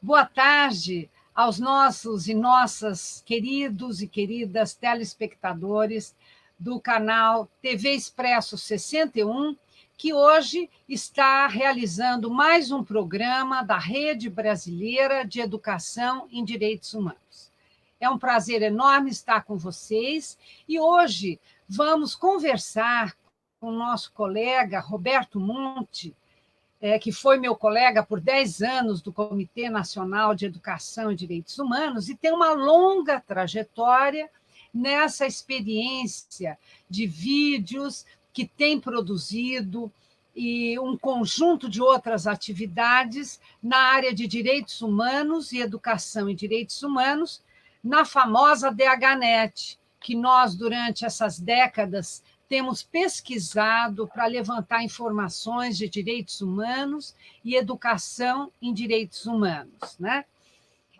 Boa tarde aos nossos e nossas queridos e queridas telespectadores do canal TV Expresso 61, que hoje está realizando mais um programa da Rede Brasileira de Educação em Direitos Humanos. É um prazer enorme estar com vocês e hoje vamos conversar com o nosso colega Roberto Monte, que foi meu colega por 10 anos do Comitê Nacional de Educação e Direitos Humanos e tem uma longa trajetória nessa experiência de vídeos que tem produzido e um conjunto de outras atividades na área de direitos humanos e educação e direitos humanos, na famosa DHNet, que nós, durante essas décadas, temos pesquisado para levantar informações de direitos humanos e educação em direitos humanos, né?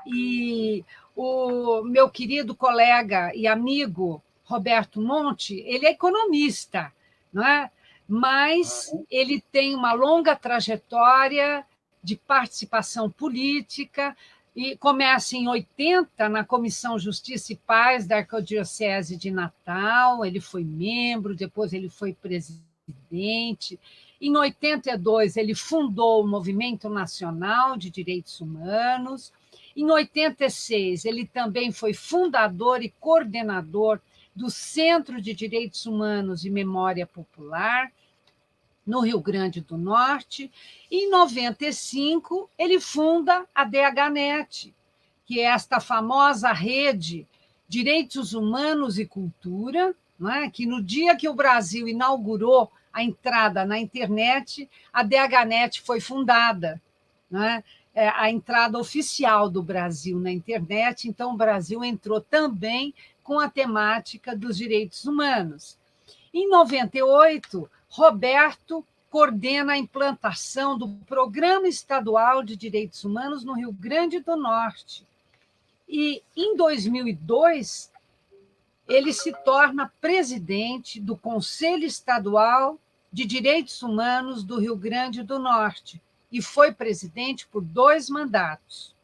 E o meu querido colega e amigo Roberto Monte, ele é economista, não é? Mas ele tem uma longa trajetória de participação política, e começa em 80 na Comissão Justiça e Paz da Arquidiocese de Natal, ele foi membro, depois ele foi presidente. Em 82, ele fundou o Movimento Nacional de Direitos Humanos. Em 86, ele também foi fundador e coordenador do Centro de Direitos Humanos e Memória Popular, no Rio Grande do Norte. Em 95, ele funda a DHNet, que é esta famosa rede Direitos Humanos e Cultura, não é? Que no dia que o Brasil inaugurou a entrada na internet, a DHNet foi fundada, não é? É a entrada oficial do Brasil na internet, então o Brasil entrou também com a temática dos direitos humanos. Em 98, Roberto coordena a implantação do Programa Estadual de Direitos Humanos no Rio Grande do Norte. E, em 2002, ele se torna presidente do Conselho Estadual de Direitos Humanos do Rio Grande do Norte e foi presidente por 2 mandatos.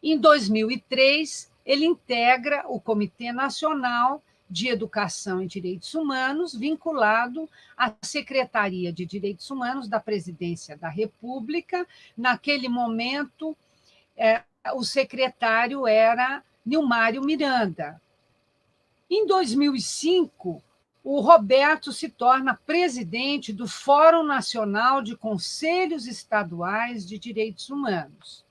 Em 2003, ele integra o Comitê Nacional de Educação e Direitos Humanos, vinculado à Secretaria de Direitos Humanos da Presidência da República. Naquele momento, o secretário era Nilmário Miranda. Em 2005, o Roberto se torna presidente do Fórum Nacional de Conselhos Estaduais de Direitos Humanos.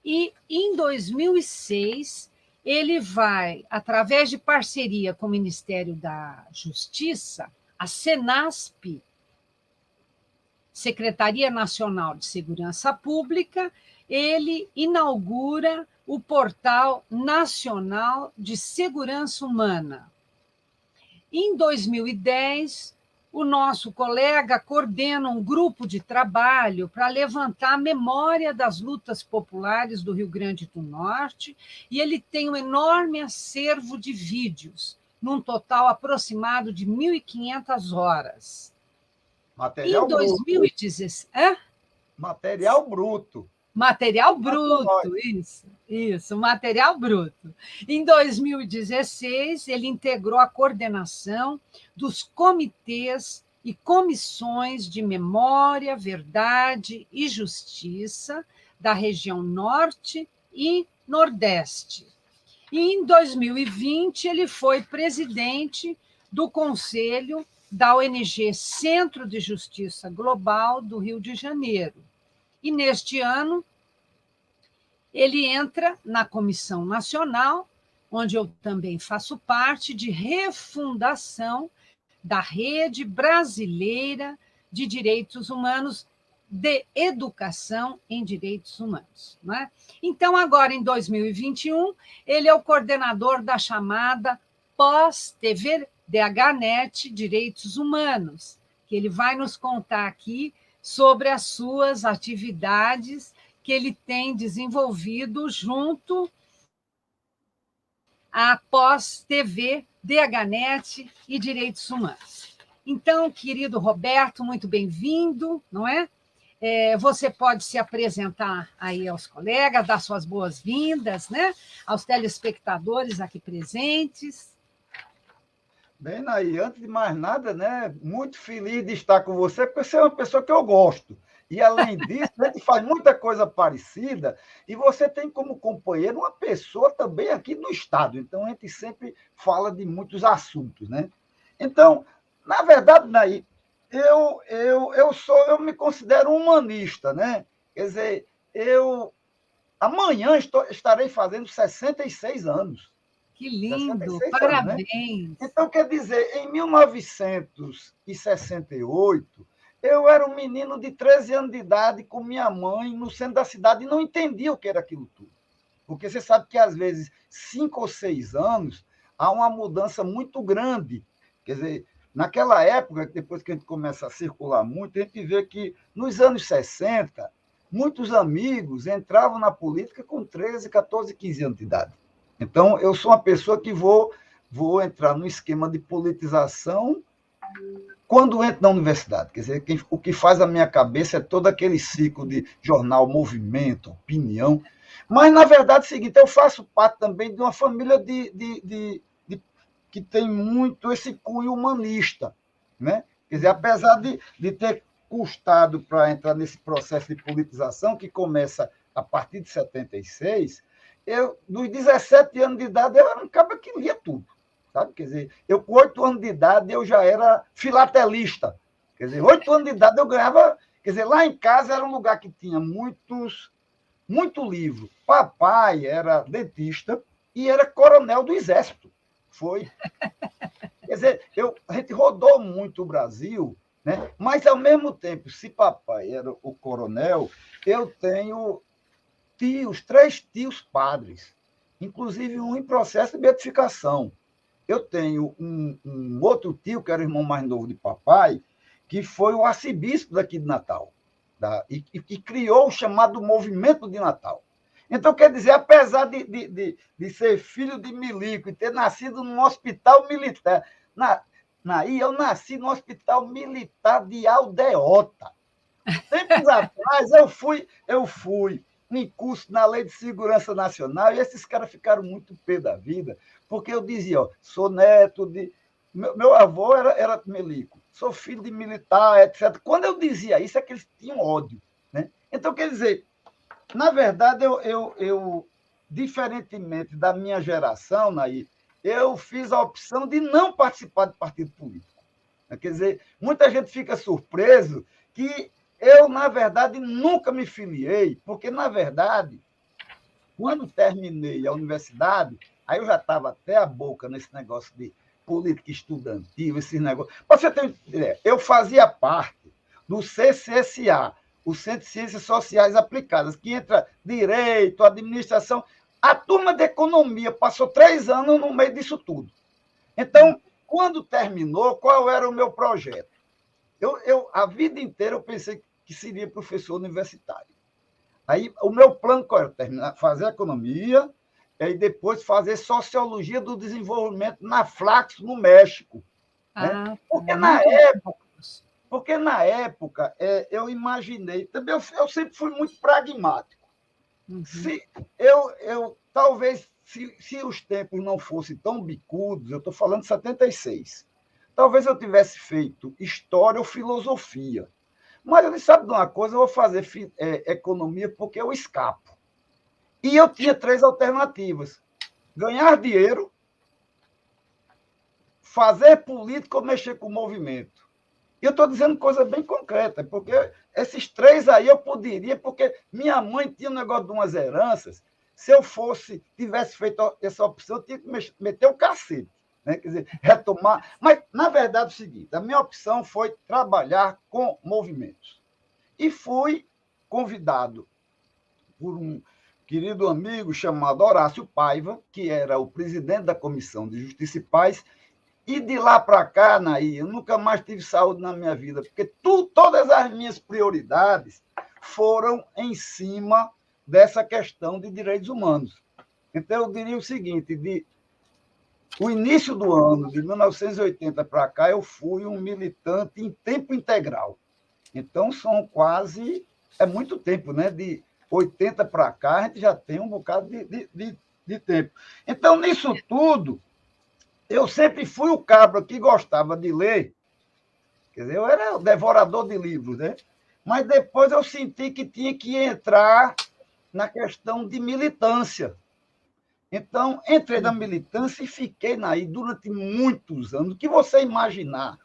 E, em 2006, ele vai, através de parceria com o Ministério da Justiça, a Senasp, Secretaria Nacional de Segurança Pública, ele inaugura o Portal Nacional de Segurança Humana. Em 2010, o nosso colega coordena um grupo de trabalho para levantar a memória das lutas populares do Rio Grande do Norte, e ele tem um enorme acervo de vídeos, num total aproximado de 1.500 horas. Material em 2016... bruto. Material bruto. Material bruto, isso, material bruto. Em 2016, ele integrou a coordenação dos comitês e comissões de memória, verdade e justiça da região Norte e Nordeste. E em 2020, ele foi presidente do Conselho da ONG Centro de Justiça Global do Rio de Janeiro. E, neste ano, ele entra na Comissão Nacional, onde eu também faço parte, de refundação da Rede Brasileira de Direitos Humanos, de Educação em Direitos Humanos. Não é? Então, agora, em 2021, ele é o coordenador da chamada Pós-TV DHNet Direitos Humanos, que ele vai nos contar aqui sobre as suas atividades que ele tem desenvolvido junto à Pós-TV, DHNet e Direitos Humanos. Então, querido Roberto, muito bem-vindo, não é? Você pode se apresentar aí aos colegas, dar suas boas-vindas, né? Aos telespectadores aqui presentes. Bem, Naí, antes de mais nada, né, muito feliz de estar com você, porque você é uma pessoa que eu gosto. E, além disso, a gente faz muita coisa parecida, e você tem como companheiro uma pessoa também aqui no Estado. Então, a gente sempre fala de muitos assuntos, né? Então, na verdade, Naí, eu me considero um humanista, né? Quer dizer, amanhã estarei fazendo 66 anos. Que lindo, 66 anos, né? parabéns. Então, quer dizer, em 1968, eu era um menino de 13 anos de idade com minha mãe no centro da cidade e não entendia o que era aquilo tudo. Porque você sabe que, às vezes, 5 ou 6 anos, há uma mudança muito grande. Quer dizer, naquela época, depois que a gente começa a circular muito, a gente vê que, nos anos 60, muitos amigos entravam na política com 13, 14, 15 anos de idade. Então, eu sou uma pessoa que vou entrar no esquema de politização quando entro na universidade. Quer dizer, o que faz a minha cabeça é todo aquele ciclo de jornal, movimento, opinião. Mas, na verdade, é o seguinte, eu faço parte também de uma família que tem muito esse cunho humanista, né? Quer dizer, apesar de ter custado para entrar nesse processo de politização, que começa a partir de 76, dos 17 anos de idade, eu era um cara que lia tudo, sabe? Quer dizer, eu com 8 anos de idade, eu já era filatelista. Quer dizer, 8 anos de idade eu ganhava... Quer dizer, lá em casa era um lugar que tinha muito livro. Papai era dentista e era coronel do Exército. Quer dizer, a gente rodou muito o Brasil, né? Mas, ao mesmo tempo, se papai era o coronel, eu tenho 3 tios padres, inclusive um em processo de beatificação. Eu tenho um outro tio, que era o irmão mais novo de papai, que foi o arcebispo daqui de Natal, e criou o chamado Movimento de Natal. Então, quer dizer, apesar de ser filho de milico e ter nascido num hospital militar, eu nasci no hospital militar de Aldeota. Tempos atrás, eu fui em curso na Lei de Segurança Nacional, e esses caras ficaram muito pé da vida, porque eu dizia, sou neto de... Meu avô era milico, sou filho de militar, etc. Quando eu dizia isso, é que eles tinham ódio, né? Então, quer dizer, na verdade, eu diferentemente da minha geração, Naí, eu fiz a opção de não participar de partido político. Quer dizer, muita gente fica surpreso que eu, na verdade, nunca me filiei, porque, na verdade, quando terminei a universidade, aí eu já estava até a boca nesse negócio de política estudantil, esses negócios. Para você ter ideia, eu fazia parte do CCSA, o Centro de Ciências Sociais Aplicadas, que entra direito, administração. A turma de economia passou 3 anos no meio disso tudo. Então, quando terminou, qual era o meu projeto? A vida inteira eu pensei que seria professor universitário. Aí, o meu plano qual era? Terminar, fazer economia, e depois fazer sociologia do desenvolvimento na Flaxo, no México. Né? Porque, na época, eu imaginei... Também eu sempre fui muito pragmático. Uhum. Talvez, se os tempos não fossem tão bicudos, eu estou falando de 76, talvez eu tivesse feito história ou filosofia. Mas eu disse, sabe de uma coisa, eu vou fazer economia porque eu escapo. E eu tinha 3 alternativas. Ganhar dinheiro, fazer política ou mexer com o movimento. E eu estou dizendo coisa bem concreta, porque esses 3 aí eu poderia, porque minha mãe tinha um negócio de umas heranças. Se eu tivesse feito essa opção, eu tinha que meter o cacete. Né? Quer dizer, retomar. Mas, na verdade, é o seguinte, a minha opção foi trabalhar com movimentos. E fui convidado por um querido amigo chamado Horácio Paiva, que era o presidente da Comissão de Justiça e Paz, e de lá para cá, Naí, eu nunca mais tive saúde na minha vida, porque todas as minhas prioridades foram em cima dessa questão de direitos humanos. Então, eu diria o seguinte, o início do ano, de 1980 para cá, eu fui um militante em tempo integral. Então, são quase é muito tempo, né? De 80 para cá, a gente já tem um bocado de tempo. Então, nisso tudo, eu sempre fui o cabra que gostava de ler, quer dizer, eu era o devorador de livros, né? Mas depois eu senti que tinha que entrar na questão de militância. Então, entrei na militância e fiquei aí durante muitos anos, o que você imaginar.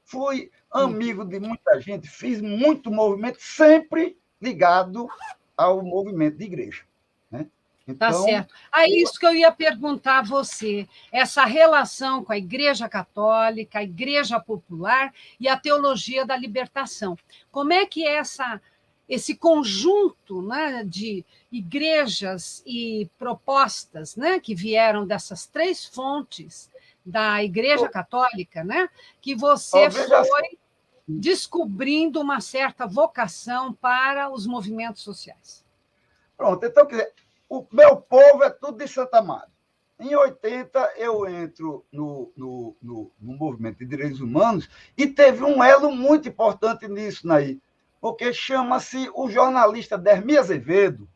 Fui amigo de muita gente, fiz muito movimento, sempre ligado ao movimento de igreja. Né? Tá certo. Aí isso que eu ia perguntar a você, essa relação com a Igreja Católica, a Igreja Popular e a teologia da libertação. Como é que é esse conjunto, né, de igrejas e propostas, né, que vieram dessas três fontes da Igreja Católica, né, que você foi descobrindo uma certa vocação para os movimentos sociais? Pronto, então, quer dizer, o meu povo é tudo de Santa Maria. Em 80, eu entro no movimento de direitos humanos e teve um elo muito importante nisso, Naí, porque chama-se o jornalista Dermi Azevedo.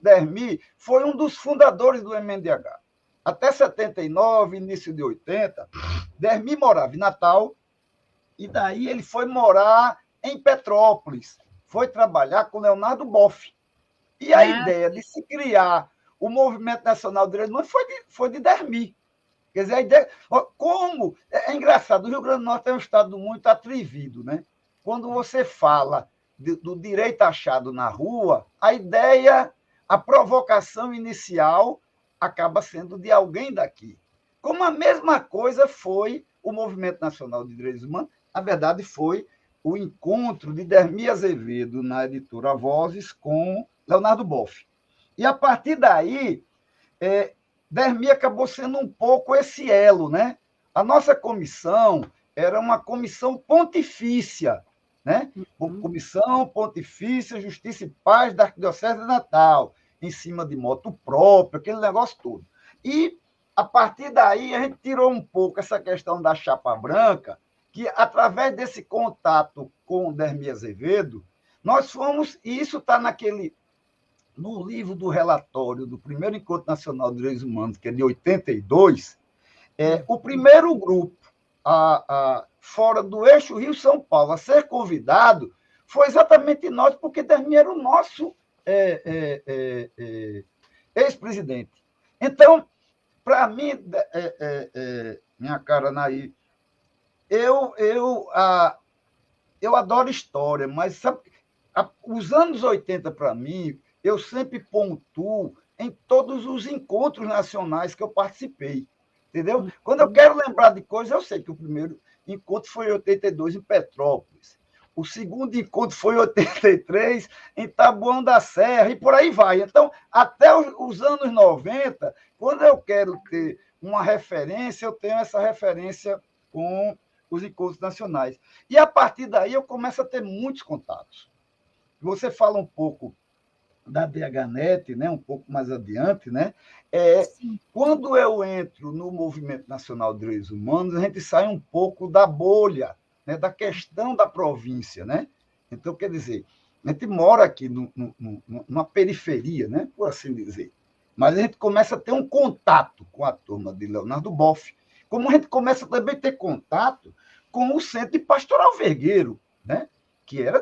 Dermi foi um dos fundadores do MNDH. Até 79, início de 80, Dermi morava em Natal, e daí ele foi morar em Petrópolis, foi trabalhar com Leonardo Boff. E a ideia de se criar o Movimento Nacional de Direitos Humanos foi de Dermi. Quer dizer, a ideia. Como. É engraçado, o Rio Grande do Norte é um estado muito atrevido, né? Quando você fala do direito achado na rua, a ideia, a provocação inicial acaba sendo de alguém daqui. Como a mesma coisa foi o Movimento Nacional de Direitos Humanos, na verdade, foi o encontro de Dermi Azevedo na editora Vozes com Leonardo Boff. E, a partir daí, Dermi acabou sendo um pouco esse elo, né? A nossa comissão era uma comissão pontifícia, né? Comissão Pontifícia, Justiça e Paz da Arquidiocese de Natal, em cima de moto própria, aquele negócio todo. E, a partir daí, a gente tirou um pouco essa questão da chapa branca, que, através desse contato com o Dermi Azevedo, nós fomos, e isso está no livro do relatório do primeiro Encontro Nacional de Direitos Humanos, que é de 82, o primeiro grupo fora do eixo Rio-São Paulo a ser convidado foi exatamente nós, porque Dermi era o nosso ex-presidente. Então, para mim, minha cara Naí, eu adoro história, mas sabe, os anos 80, para mim, eu sempre pontuo em todos os encontros nacionais que eu participei, entendeu? Quando eu quero lembrar de coisas, eu sei que o primeiro encontro foi em 82, em Petrópolis. O segundo encontro foi em 83, em Taboão da Serra, e por aí vai. Então, até os anos 90, quando eu quero ter uma referência, eu tenho essa referência com os encontros nacionais. E, a partir daí, eu começo a ter muitos contatos. Você fala um pouco da DHNet, né, um pouco mais adiante, né? Quando eu entro no Movimento Nacional de Direitos Humanos, a gente sai um pouco da bolha, né, da questão da província, né? Então, quer dizer, a gente mora aqui numa periferia, né, por assim dizer, mas a gente começa a ter um contato com a turma de Leonardo Boff, como a gente começa também a ter contato com o Centro de Pastoral Vergueiro, né? Que era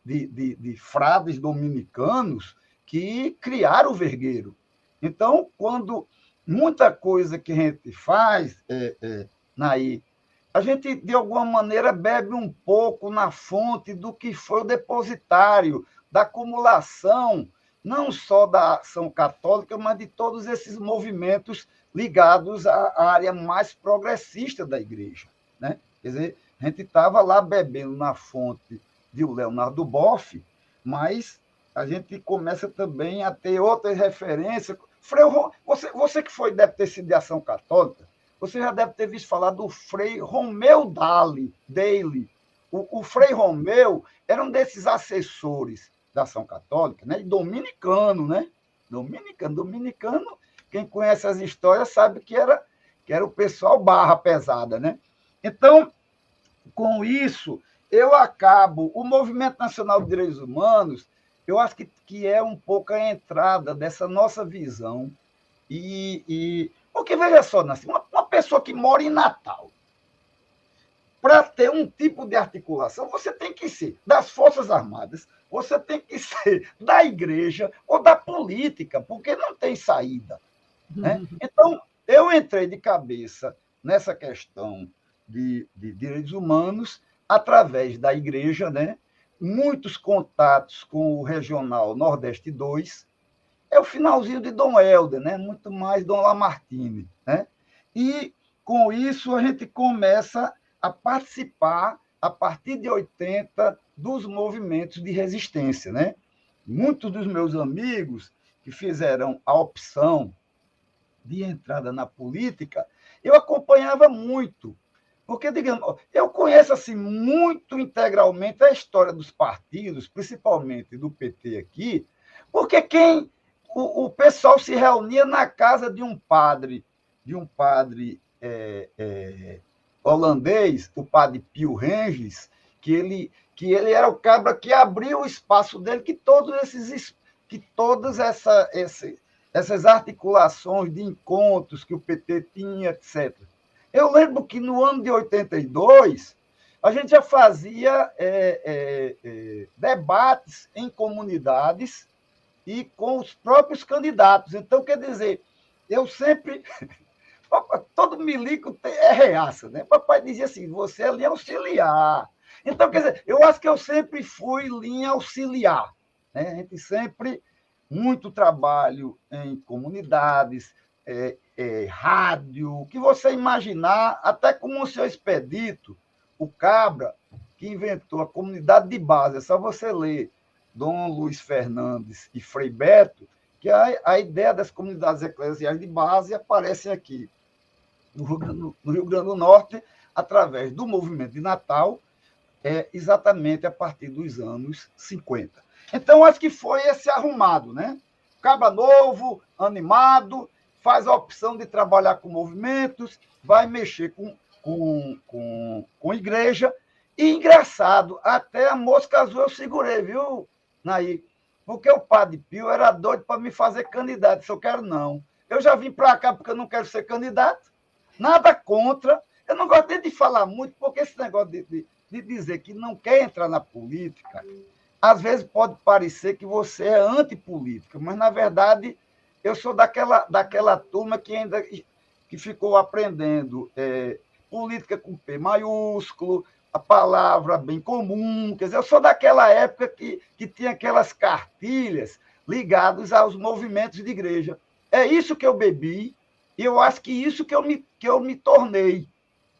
de frades dominicanos que criaram o vergueiro. Então, quando muita coisa que a gente faz, Naí, a gente, de alguma maneira, bebe um pouco na fonte do que foi o depositário, da acumulação, não só da ação católica, mas de todos esses movimentos ligados à área mais progressista da igreja. Né? Quer dizer, a gente estava lá bebendo na fonte de Leonardo Boff, mas a gente começa também a ter outras referências. Você que deve ter sido de ação católica, você já deve ter visto falar do Frei Romeu Daly. O Frei Romeu era um desses assessores da ação católica, né? Dominicano, né? Dominicano, quem conhece as histórias sabe que era o pessoal barra pesada, né? Então, com isso, eu acabo... O Movimento Nacional de Direitos Humanos, eu acho que é um pouco a entrada dessa nossa visão. Porque, veja só, Nassim, uma pessoa que mora em Natal, para ter um tipo de articulação, você tem que ser das Forças Armadas, você tem que ser da igreja ou da política, porque não tem saída. Né? Então, eu entrei de cabeça nessa questão de direitos humanos através da igreja, né? Muitos contatos com o Regional Nordeste 2, é o finalzinho de Dom Helder, né? Muito mais Dom Lamartine. Né? E, com isso, a gente começa a participar, a partir de 80, dos movimentos de resistência. Né? Muitos dos meus amigos que fizeram a opção de entrada na política, eu acompanhava muito. Porque, digamos, eu conheço assim, muito integralmente a história dos partidos, principalmente do PT aqui, porque o pessoal se reunia na casa de um padre holandês, o padre Pio Rengels, que ele era o cabra que abriu o espaço dele, que todas essas articulações de encontros que o PT tinha, etc. Eu lembro que no ano de 82, a gente já fazia debates em comunidades e com os próprios candidatos. Então, quer dizer, eu sempre... Todo milico é reaça, né? Papai dizia assim, você é linha auxiliar. Então, quer dizer, eu acho que eu sempre fui linha auxiliar. Né? A gente sempre... muito trabalho em comunidades, rádio, o que você imaginar, até como o senhor Expedito, o cabra, que inventou a comunidade de base. É só você ler Dom Luiz Fernandes e Frei Beto, que a ideia das comunidades eclesiais de base aparece aqui, no Rio Grande do Norte, através do movimento de Natal, exatamente a partir dos anos 50. Então, acho que foi esse arrumado, né? Cabra novo, animado, faz a opção de trabalhar com movimentos, vai mexer com igreja. E, engraçado, até a mosca azul eu segurei, viu, Naí? Porque o padre Pio era doido para me fazer candidato. Se eu quero, não. Eu já vim para cá porque eu não quero ser candidato. Nada contra. Eu não gosto nem de falar muito, porque esse negócio de dizer que não quer entrar na política, às vezes pode parecer que você é antipolítica, mas, na verdade, eu sou daquela turma que ficou aprendendo política com P maiúsculo, a palavra bem comum. Quer dizer, eu sou daquela época que tinha aquelas cartilhas ligadas aos movimentos de igreja. É isso que eu bebi, e eu acho que isso que eu me tornei.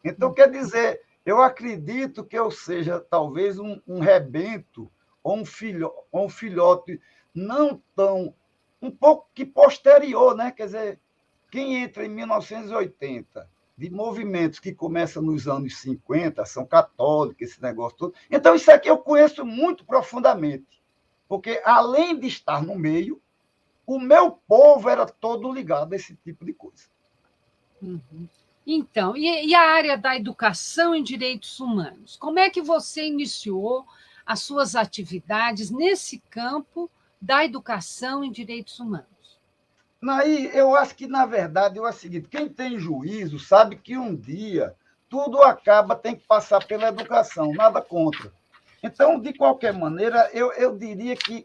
Então, quer dizer, eu acredito que eu seja talvez um rebento ou um filhote não tão... um pouco que posterior, né? Quer dizer, quem entra em 1980, de movimentos que começam nos anos 50, ação católica, esse negócio todo. Então, isso aqui eu conheço muito profundamente, porque, além de estar no meio, o meu povo era todo ligado a esse tipo de coisa. Uhum. Então, e a área da educação em direitos humanos? Como é que você iniciou as suas atividades nesse campo da educação em direitos humanos? Aí, eu acho que, na verdade, é o seguinte: quem tem juízo sabe que um dia tudo tem que passar pela educação, nada contra. Então, de qualquer maneira, eu diria que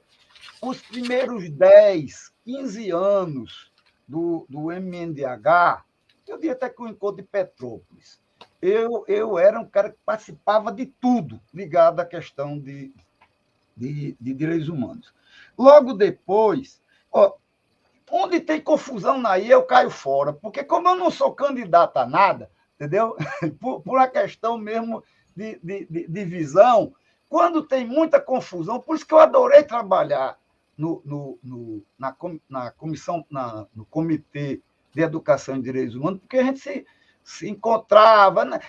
os primeiros 10, 15 anos do MNDH, eu diria até que o encontro de Petrópolis, eu era um cara que participava de tudo ligado à questão de direitos humanos. Logo depois, onde tem confusão aí, eu caio fora, porque como eu não sou candidato a nada, entendeu? por uma questão mesmo de visão, quando tem muita confusão, por isso que eu adorei trabalhar na comissão, no Comitê de Educação e Direitos Humanos, porque a gente se encontrava. Né?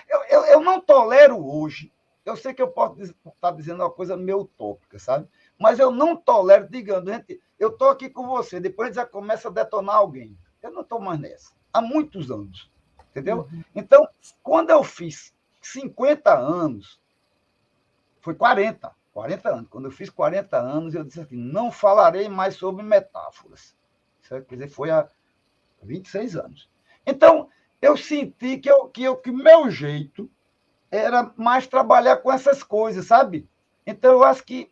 Eu não tolero hoje, eu sei que eu posso estar dizendo uma coisa meio utópica, sabe? Mas eu não tolero, digamos, eu estou aqui com você, depois já começa a detonar alguém. Eu não estou mais nessa. Há muitos anos, entendeu? Então, quando eu fiz 50 anos, foi 40 anos. Quando eu fiz 40 anos, eu disse assim, não falarei mais sobre metáforas. Isso quer dizer, foi há 26 anos. Então, eu senti que meu jeito era mais trabalhar com essas coisas, sabe? Então, eu acho que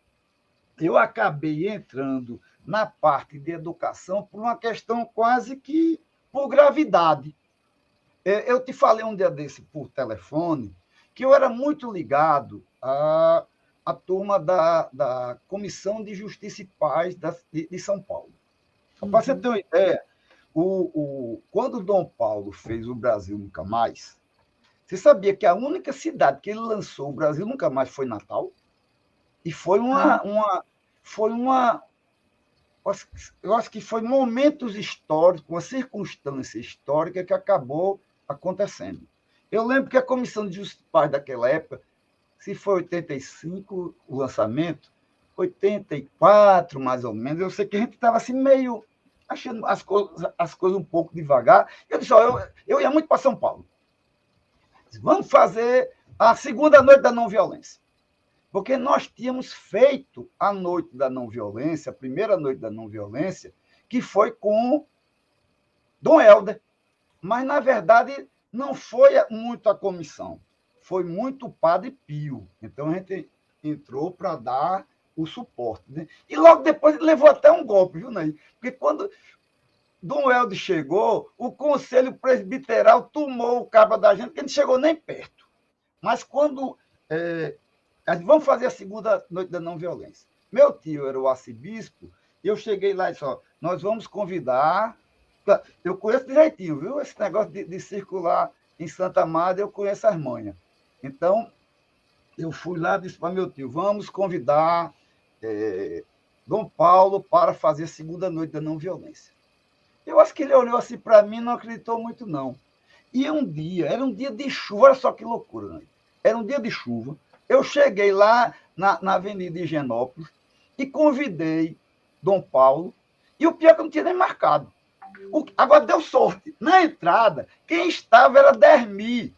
eu acabei entrando na parte de educação por uma questão quase que por gravidade. Eu te falei um dia desse por telefone que eu era muito ligado à turma da Comissão de Justiça e Paz de São Paulo. Para você ter uma ideia, quando Dom Paulo fez o Brasil Nunca Mais, você sabia que a única cidade que ele lançou o Brasil Nunca Mais foi Natal? E foi eu acho que foi momentos históricos, uma circunstância histórica que acabou acontecendo. Eu lembro que a Comissão de Justiça e Paz daquela época, se foi 85 o lançamento, 84 mais ou menos, eu sei que a gente estava assim meio achando as coisas um pouco devagar. Eu disse, eu ia muito para São Paulo. Vamos fazer a segunda noite da não violência. Porque nós tínhamos feito a noite da não violência, a primeira noite da não violência, que foi com Dom Helder. Mas, na verdade, não foi muito a comissão, foi muito o Padre Pio. Então, a gente entrou para dar o suporte. Né? E logo depois ele levou até um golpe, viu, Ney? Porque quando Dom Helder chegou, o Conselho Presbiteral tomou o cabo da gente, que não chegou nem perto. Mas quando... vamos fazer a segunda noite da não violência. Meu tio era o arcebispo, e eu cheguei lá e disse, nós vamos convidar... Eu conheço direitinho, viu? Esse negócio de circular em Santa Amada, eu conheço as manhas. Então, eu fui lá e disse para meu tio, vamos convidar Dom Paulo para fazer a segunda noite da não violência. Eu acho que ele olhou assim para mim e não acreditou muito, não. E era um dia de chuva, olha só que loucura, né? Era um dia de chuva. Eu cheguei lá na Avenida Higienópolis e convidei Dom Paulo, e o pior é que eu não tinha nem marcado. Agora deu sorte. Na entrada, quem estava era Dermi,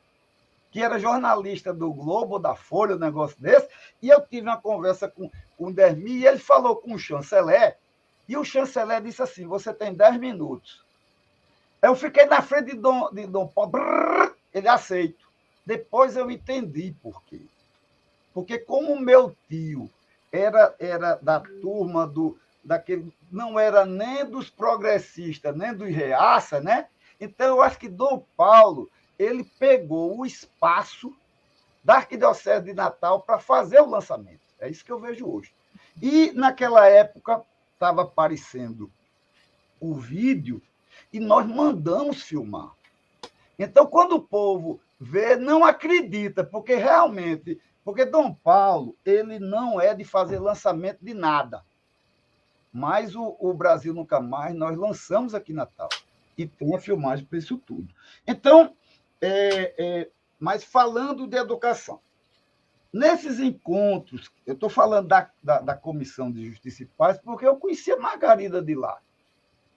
que era jornalista do Globo, da Folha, um negócio desse, e eu tive uma conversa com o Dermi, e ele falou com o chanceler, e o chanceler disse assim, você tem 10 minutos. Eu fiquei na frente de Dom Paulo, ele aceito. Depois eu entendi por quê. Porque como meu tio era da turma daquele, não era nem dos progressistas, nem dos reaça, né? Então, eu acho que Dom Paulo ele pegou o espaço da Arquidiocese de Natal para fazer o lançamento. É isso que eu vejo hoje. E, naquela época, estava aparecendo o vídeo e nós mandamos filmar. Então, quando o povo vê, não acredita, porque realmente... Porque Dom Paulo ele não é de fazer lançamento de nada. Mas o Brasil Nunca Mais, nós lançamos aqui em Natal. E tem a filmagem para isso tudo. Então, mas falando de educação, nesses encontros, eu estou falando da Comissão de Justiça e Paz, porque eu conhecia Margarida de lá.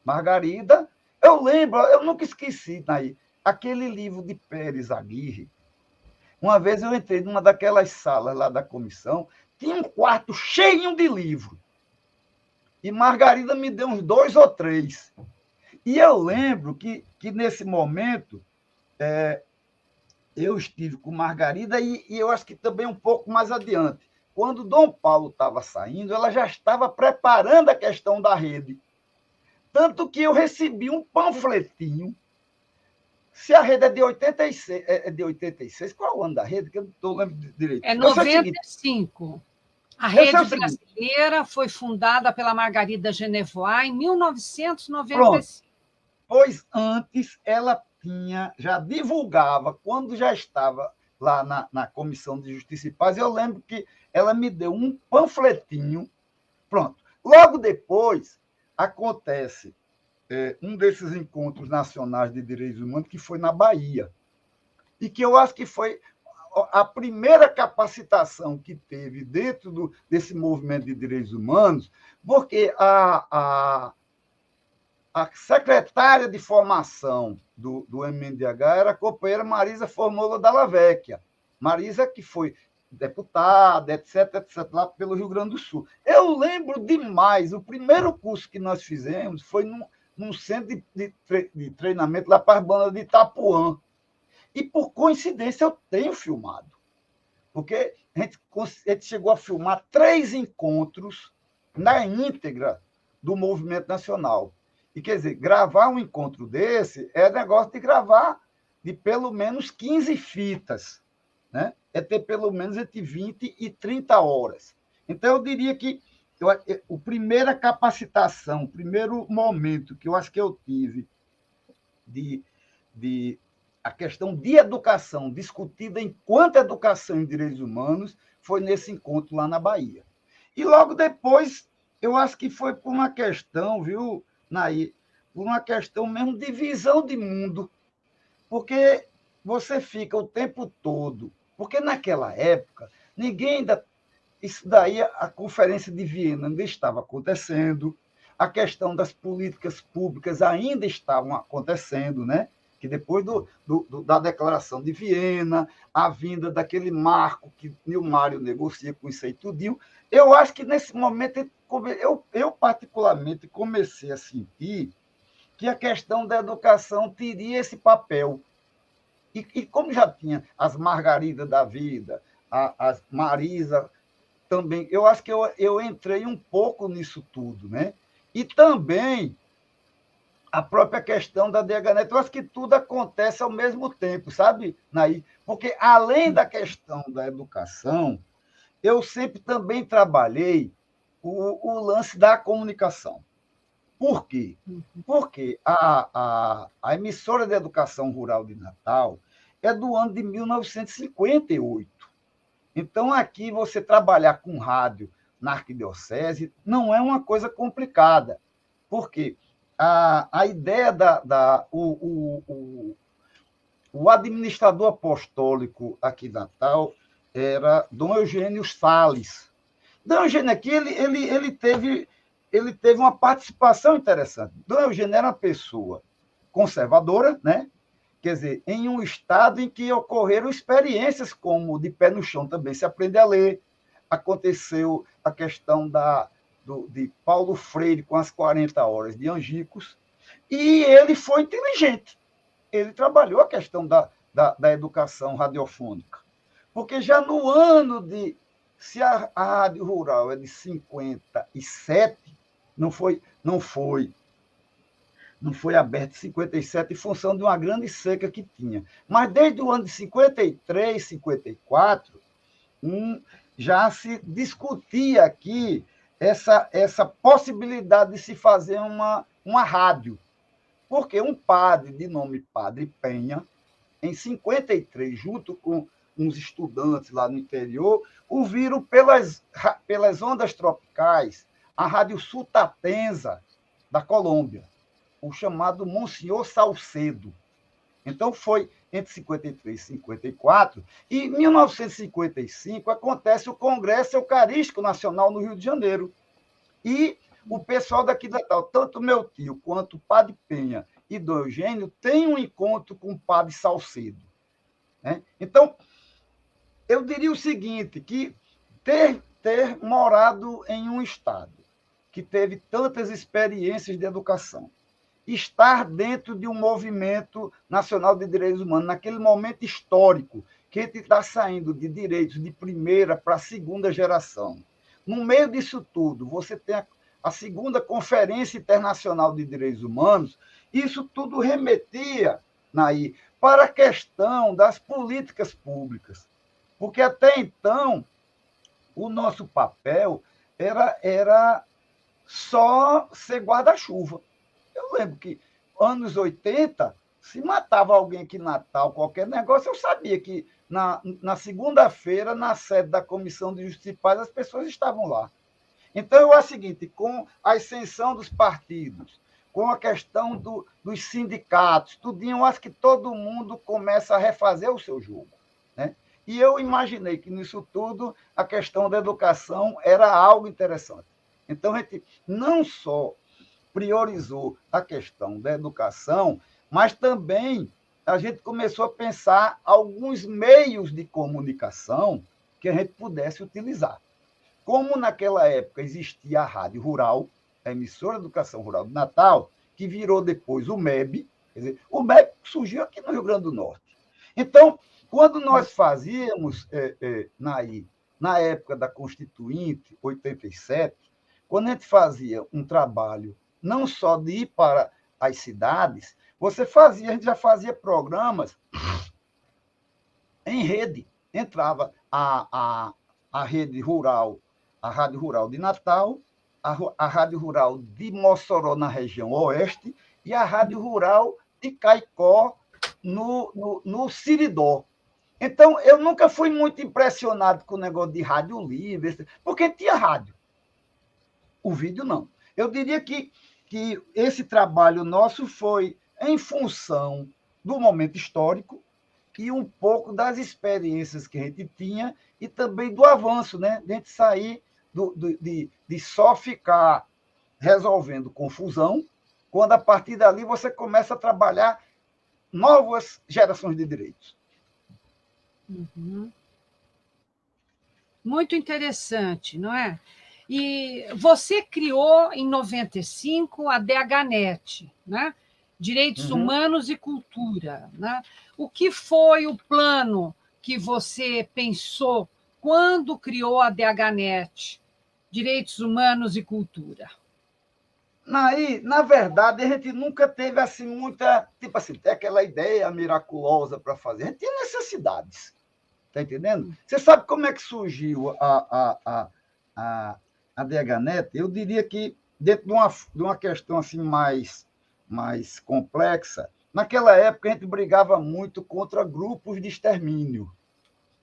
Margarida, eu lembro, eu nunca esqueci, Naí, aquele livro de Pérez Aguirre. Uma vez eu entrei numa daquelas salas lá da comissão, tinha um quarto cheio de livro. E Margarida me deu uns 2 ou 3. E eu lembro que nesse momento, eu estive com Margarida e eu acho que também um pouco mais adiante. Quando Dom Paulo estava saindo, ela já estava preparando a questão da rede. Tanto que eu recebi um panfletinho. Se a rede é de 86, qual é o ano da rede? Que eu não estou lembrando direito. É 95. A rede brasileira foi fundada pela Margarida Genevois em 1995. Pronto. Pois antes ela já divulgava, quando já estava lá na Comissão de Justiça e Paz, eu lembro que ela me deu um panfletinho. Pronto. Logo depois, acontece um desses encontros nacionais de direitos humanos, que foi na Bahia, e que eu acho que foi a primeira capacitação que teve dentro desse movimento de direitos humanos, porque a secretária de formação do MNDH era a companheira Marisa Formola Dalla Vecchia. Marisa, que foi deputado, etc., etc., lá pelo Rio Grande do Sul. Eu lembro demais, o primeiro curso que nós fizemos foi num centro de treinamento lá para as bandas de Itapuã. E, por coincidência, eu tenho filmado. Porque a gente chegou a filmar 3 encontros na íntegra do movimento nacional. E, quer dizer, gravar um encontro desse é negócio de gravar de pelo menos 15 fitas, né? É ter pelo menos entre 20 e 30 horas. Então, eu diria que a primeira capacitação, o primeiro momento que eu acho que eu tive de a questão de educação discutida enquanto educação em direitos humanos foi nesse encontro lá na Bahia. E logo depois, eu acho que foi por uma questão, viu, Nair, por uma questão mesmo de visão de mundo, porque você fica o tempo todo, porque naquela época, ninguém ainda, isso daí, a Conferência de Viena ainda estava acontecendo, a questão das políticas públicas ainda estavam acontecendo, né? Que depois da Declaração de Viena, a vinda daquele marco que Nilmário negocia com isso aí tudinho, eu acho que nesse momento eu particularmente comecei a sentir que a questão da educação teria esse papel. E como já tinha as Margaridas da vida, as Marisa também, eu acho que eu entrei um pouco nisso tudo, né? E também a própria questão da DHNet. Eu acho que tudo acontece ao mesmo tempo, sabe, Naí? Porque, além da questão da educação, eu sempre também trabalhei o lance da comunicação. Por quê? Porque a emissora de educação rural de Natal é do ano de 1958. Então, aqui, você trabalhar com rádio na arquidiocese não é uma coisa complicada. Por quê? A ideia o administrador apostólico aqui de Natal era Dom Eugênio Sales. Dom Eugênio aqui ele teve uma participação interessante. Dom Eugênio era uma pessoa conservadora, né? Quer dizer, em um estado em que ocorreram experiências como de pé no chão também se aprende a ler. Aconteceu a questão de Paulo Freire com as 40 horas de Angicos, e ele foi inteligente. Ele trabalhou a questão da educação radiofônica. Porque já no ano de... Se a Rádio Rural é de 57, não foi aberta em 57 em função de uma grande seca que tinha. Mas desde o ano de 53, 54, já se discutia aqui essa possibilidade de se fazer uma rádio. Porque um padre de nome Padre Penha, em 53, junto com uns estudantes lá no interior, ouviram pelas ondas tropicais a Rádio Sutatenza da Colômbia, o chamado Monsenhor Salcedo. Então, foi entre 53 e 54, e em 1955 acontece o Congresso Eucarístico Nacional no Rio de Janeiro. E o pessoal daqui da Natal, tanto meu tio quanto o Padre Penha e Dom Eugênio, tem um encontro com o Padre Salcedo. Né? Então, eu diria o seguinte, que ter morado em um estado que teve tantas experiências de educação, estar dentro de um movimento nacional de direitos humanos, naquele momento histórico, que a gente está saindo de direitos de primeira para a segunda geração. No meio disso tudo, você tem a segunda Conferência Internacional de Direitos Humanos, isso tudo remetia, Naí, para a questão das políticas públicas. Porque até então, o nosso papel era só ser guarda-chuva. Eu lembro que, anos 80, se matava alguém aqui em Natal, qualquer negócio, eu sabia que na segunda-feira, na sede da Comissão de Justiça e Paz, as pessoas estavam lá. Então, eu acho o seguinte, com a ascensão dos partidos, com a questão dos sindicatos, tudinho, eu acho que todo mundo começa a refazer o seu jogo. Né? E eu imaginei que, nisso tudo, a questão da educação era algo interessante. Então, a gente não só priorizou a questão da educação, mas também a gente começou a pensar alguns meios de comunicação que a gente pudesse utilizar. Como naquela época existia a Rádio Rural, a Emissora de Educação Rural de Natal, que virou depois o MEB, quer dizer, o MEB surgiu aqui no Rio Grande do Norte. Então, quando nós fazíamos, na época da Constituinte, 87, quando a gente fazia um trabalho não só de ir para as cidades, a gente já fazia programas em rede. Entrava a rede rural, a Rádio Rural de Natal, a Rádio Rural de Mossoró, na região oeste, e a Rádio Rural de Caicó, no Siridó. Então, eu nunca fui muito impressionado com o negócio de rádio livre, porque tinha rádio. O vídeo, não. Eu diria que esse trabalho nosso foi em função do momento histórico e um pouco das experiências que a gente tinha e também do avanço, né? De a gente sair de só ficar resolvendo confusão, quando a partir dali você começa a trabalhar novas gerações de direitos. Uhum. Muito interessante, não é? E você criou, em 95, a DHNet, né? Direitos Humanos e Cultura. Né? O que foi o plano que você pensou quando criou a DHNet, Direitos Humanos e Cultura? Na verdade, a gente nunca teve assim muita, tipo assim, tem aquela ideia miraculosa para fazer. A gente tinha necessidades, tá entendendo? Você sabe como é que surgiu a DHNet? Eu diria que dentro de uma questão assim mais complexa, naquela época a gente brigava muito contra grupos de extermínio.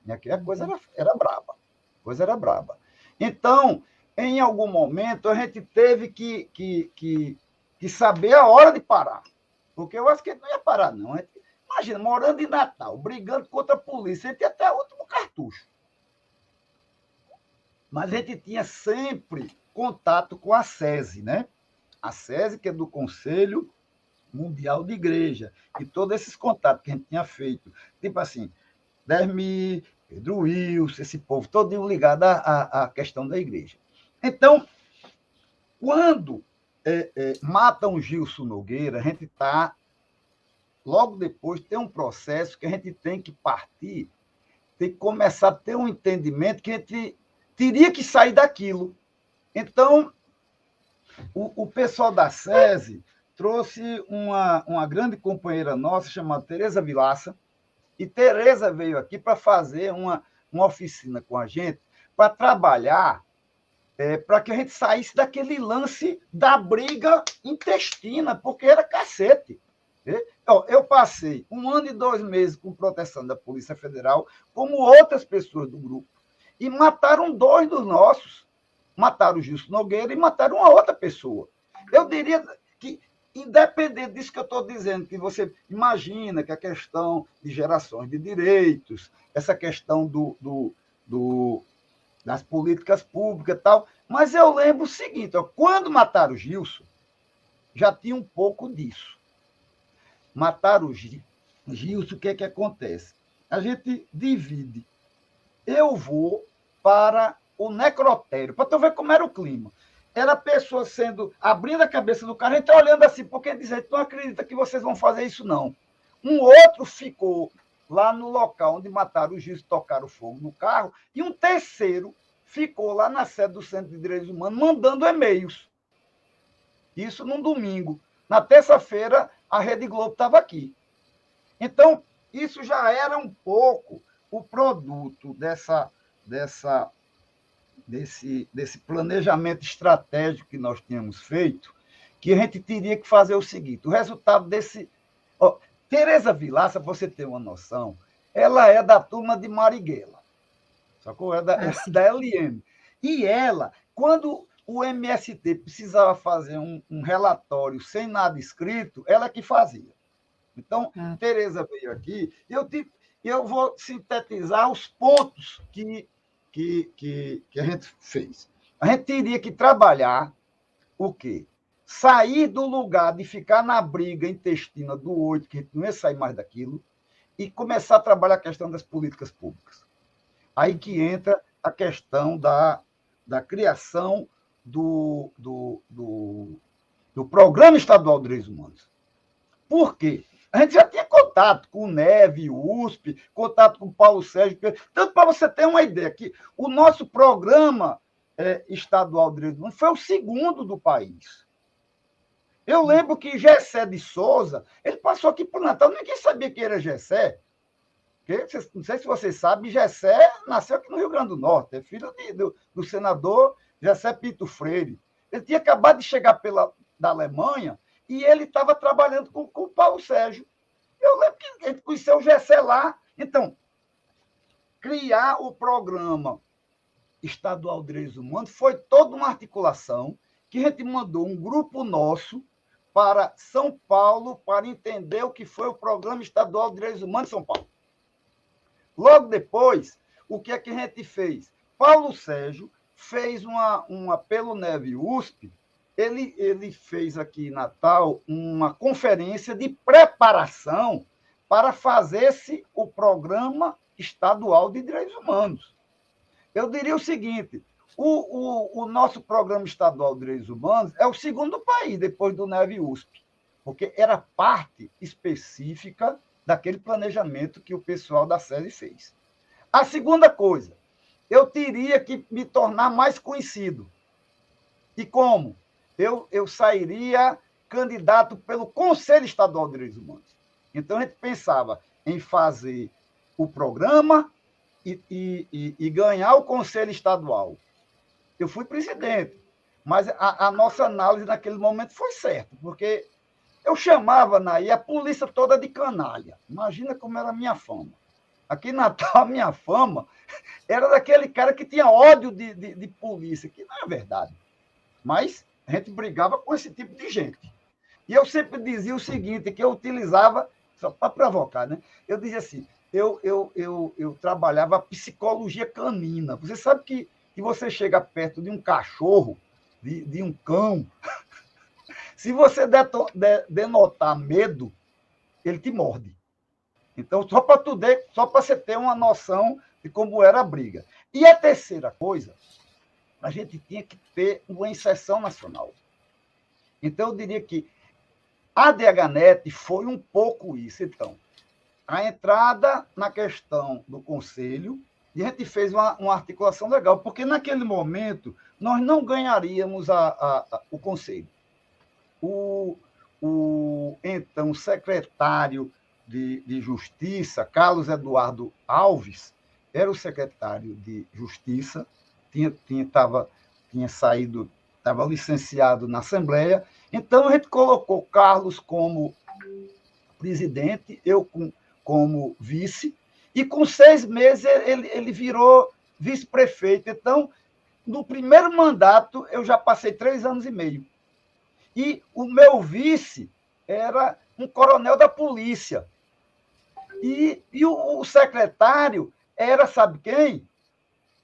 A coisa era braba. A coisa era braba. Então, em algum momento, a gente teve que saber a hora de parar. Porque eu acho que a gente não ia parar, não. Imagina, morando em Natal, brigando contra a polícia, a gente ia até o último cartucho. Mas a gente tinha sempre contato com a SESI, né? A SESI, que é do Conselho Mundial de Igreja, e todos esses contatos que a gente tinha feito. Tipo assim, Dermi, Pedro Wilson, esse povo todo ligado à questão da igreja. Então, quando matam Gilson Nogueira, a gente está, logo depois, tem um processo que a gente tem que partir, tem que começar a ter um entendimento que a gente teria que sair daquilo. Então, o pessoal da SESI trouxe uma grande companheira nossa, chamada Tereza Vilaça, e Tereza veio aqui para fazer uma oficina com a gente, para trabalhar, para que a gente saísse daquele lance da briga intestina, porque era cacete. Eu passei 1 ano e 2 meses com proteção da Polícia Federal, como outras pessoas do grupo, e mataram 2 dos nossos. Mataram o Gilson Nogueira e mataram uma outra pessoa. Eu diria que, independente disso que eu estou dizendo, que você imagina que a questão de gerações de direitos, essa questão das políticas públicas e tal, mas eu lembro o seguinte, quando mataram o Gilson, já tinha um pouco disso. Mataram o Gilson, o que é que acontece? A gente divide. Eu vou para o necrotério, para tu ver como era o clima. Era a pessoa abrindo a cabeça do cara, a gente olhando assim, porque dizendo, não acredita que vocês vão fazer isso, não. Um outro ficou lá no local onde mataram o Gilson, tocaram fogo no carro, e um terceiro ficou lá na sede do Centro de Direitos Humanos, mandando e-mails. Isso num domingo. Na terça-feira, a Rede Globo estava aqui. Então, isso já era um pouco o produto desse planejamento estratégico que nós tínhamos feito, que a gente teria que fazer o seguinte, o resultado desse... Tereza Vilaça, para você ter uma noção, ela é da turma de Marighella, sacou? É da LM. E ela, quando o MST precisava fazer um relatório sem nada escrito, ela que fazia. Então, Tereza veio aqui, eu vou sintetizar os pontos que a gente fez. A gente teria que trabalhar o quê? Sair do lugar de ficar na briga intestina do 8, que a gente não ia sair mais daquilo, e começar a trabalhar a questão das políticas públicas. Aí que entra a questão da criação do Programa Estadual de Direitos Humanos. Por quê? A gente já tinha contato com o Neve, USP, contato com o Paulo Sérgio. Tanto para você ter uma ideia, que o nosso Programa Estadual de Direitos Humanos foi o segundo do país. Eu lembro que Gessé de Souza, ele passou aqui por Natal, ninguém sabia que era Gessé. Não sei se vocês sabem, Gessé nasceu aqui no Rio Grande do Norte, é filho do senador Gessé Pinto Freire. Ele tinha acabado de chegar da Alemanha e ele estava trabalhando com o Paulo Sérgio. Eu lembro que ele conheceu o Gessé lá. Então, criar o Programa Estadual de Direitos Humanos foi toda uma articulação que a gente mandou um grupo nosso para São Paulo para entender o que foi o Programa Estadual de Direitos Humanos de São Paulo. Logo depois, o que é que a gente fez? Paulo Sérgio fez pelo Neve USP, ele fez aqui em Natal uma conferência de preparação para fazer-se o Programa Estadual de Direitos Humanos. Eu diria o seguinte, o nosso Programa Estadual de Direitos Humanos é o segundo do país, depois do Neve USP, porque era parte específica daquele planejamento que o pessoal da SESI fez. A segunda coisa, eu teria que me tornar mais conhecido. E como? Eu sairia candidato pelo Conselho Estadual de Direitos Humanos. Então, a gente pensava em fazer o programa e ganhar o Conselho Estadual. Eu fui presidente, mas a nossa análise naquele momento foi certa, porque eu chamava, Naí, a polícia toda de canalha. Imagina como era a minha fama. Aqui em Natal, a minha fama era daquele cara que tinha ódio de polícia, que não é verdade. Mas a gente brigava com esse tipo de gente. E eu sempre dizia o seguinte, que eu utilizava, só para provocar, né? Eu dizia assim, eu trabalhava a psicologia canina. Você sabe que você chega perto de um cachorro, de um cão, se você denotar medo, ele te morde. Então, só para você ter uma noção de como era a briga. E a terceira coisa, a gente tinha que ter uma inserção nacional. Então, eu diria que a DHNet foi um pouco isso. Então, a entrada na questão do conselho, e a gente fez uma articulação legal, porque naquele momento nós não ganharíamos o conselho. Então, secretário de Justiça, Carlos Eduardo Alves, era o secretário de Justiça, tinha saído, estava licenciado na Assembleia. Então, a gente colocou Carlos como presidente, eu como vice, e com 6 meses ele virou vice-prefeito. Então, no primeiro mandato, eu já passei 3 anos e meio. E o meu vice era um coronel da polícia. E o secretário era, sabe quem?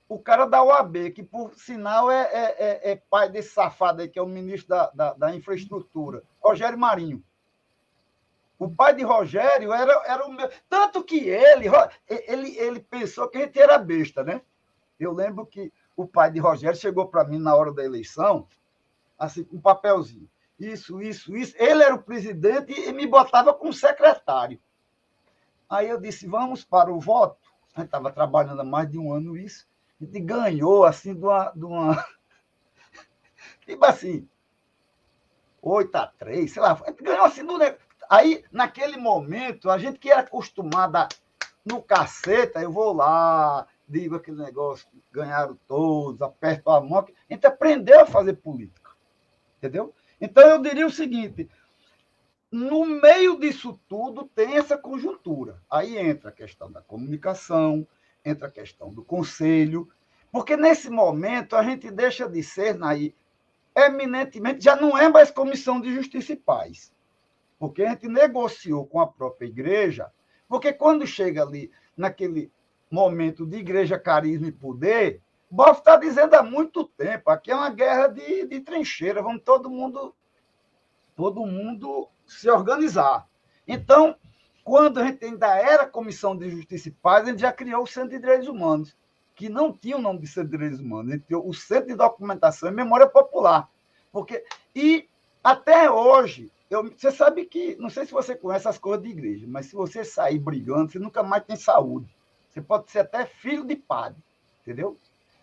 O cara da OAB, que, por sinal, é pai desse safado aí, que é o ministro da Infraestrutura, Rogério Marinho. O pai de Rogério era o meu... Tanto que ele pensou que a gente era besta, né? Eu lembro que o pai de Rogério chegou para mim na hora da eleição, assim, com um papelzinho. Isso. Ele era o presidente e me botava como secretário. Aí eu disse, vamos para o voto. A gente estava trabalhando há mais de um ano isso. A gente ganhou, assim, de uma... Tipo assim, 8-3, sei lá. A gente ganhou assim do negócio. Aí, naquele momento, a gente que era acostumada no caceta, eu vou lá, digo aquele negócio, ganharam todos, aperto a mão. A gente aprendeu a fazer política. Entendeu? Então, eu diria o seguinte, no meio disso tudo tem essa conjuntura. Aí entra a questão da comunicação, entra a questão do conselho, porque nesse momento a gente deixa de ser, Naí, eminentemente, já não é mais Comissão de Justiça e Paz, porque a gente negociou com a própria igreja, porque quando chega ali, naquele momento de igreja, carisma e poder, Boff está dizendo há muito tempo, aqui é uma guerra de trincheira, vamos todo mundo se organizar. Então, quando a gente ainda era Comissão de Justiça e Paz, a gente já criou o Centro de Direitos Humanos. que não tinha o nome de Centro de Direitos Humanos, ele tinha o Centro de Documentação e Memória Popular. E até hoje, você sabe que, não sei se você conhece as coisas de igreja, mas se você sair brigando, você nunca mais tem saúde. Você pode ser até filho de padre, entendeu?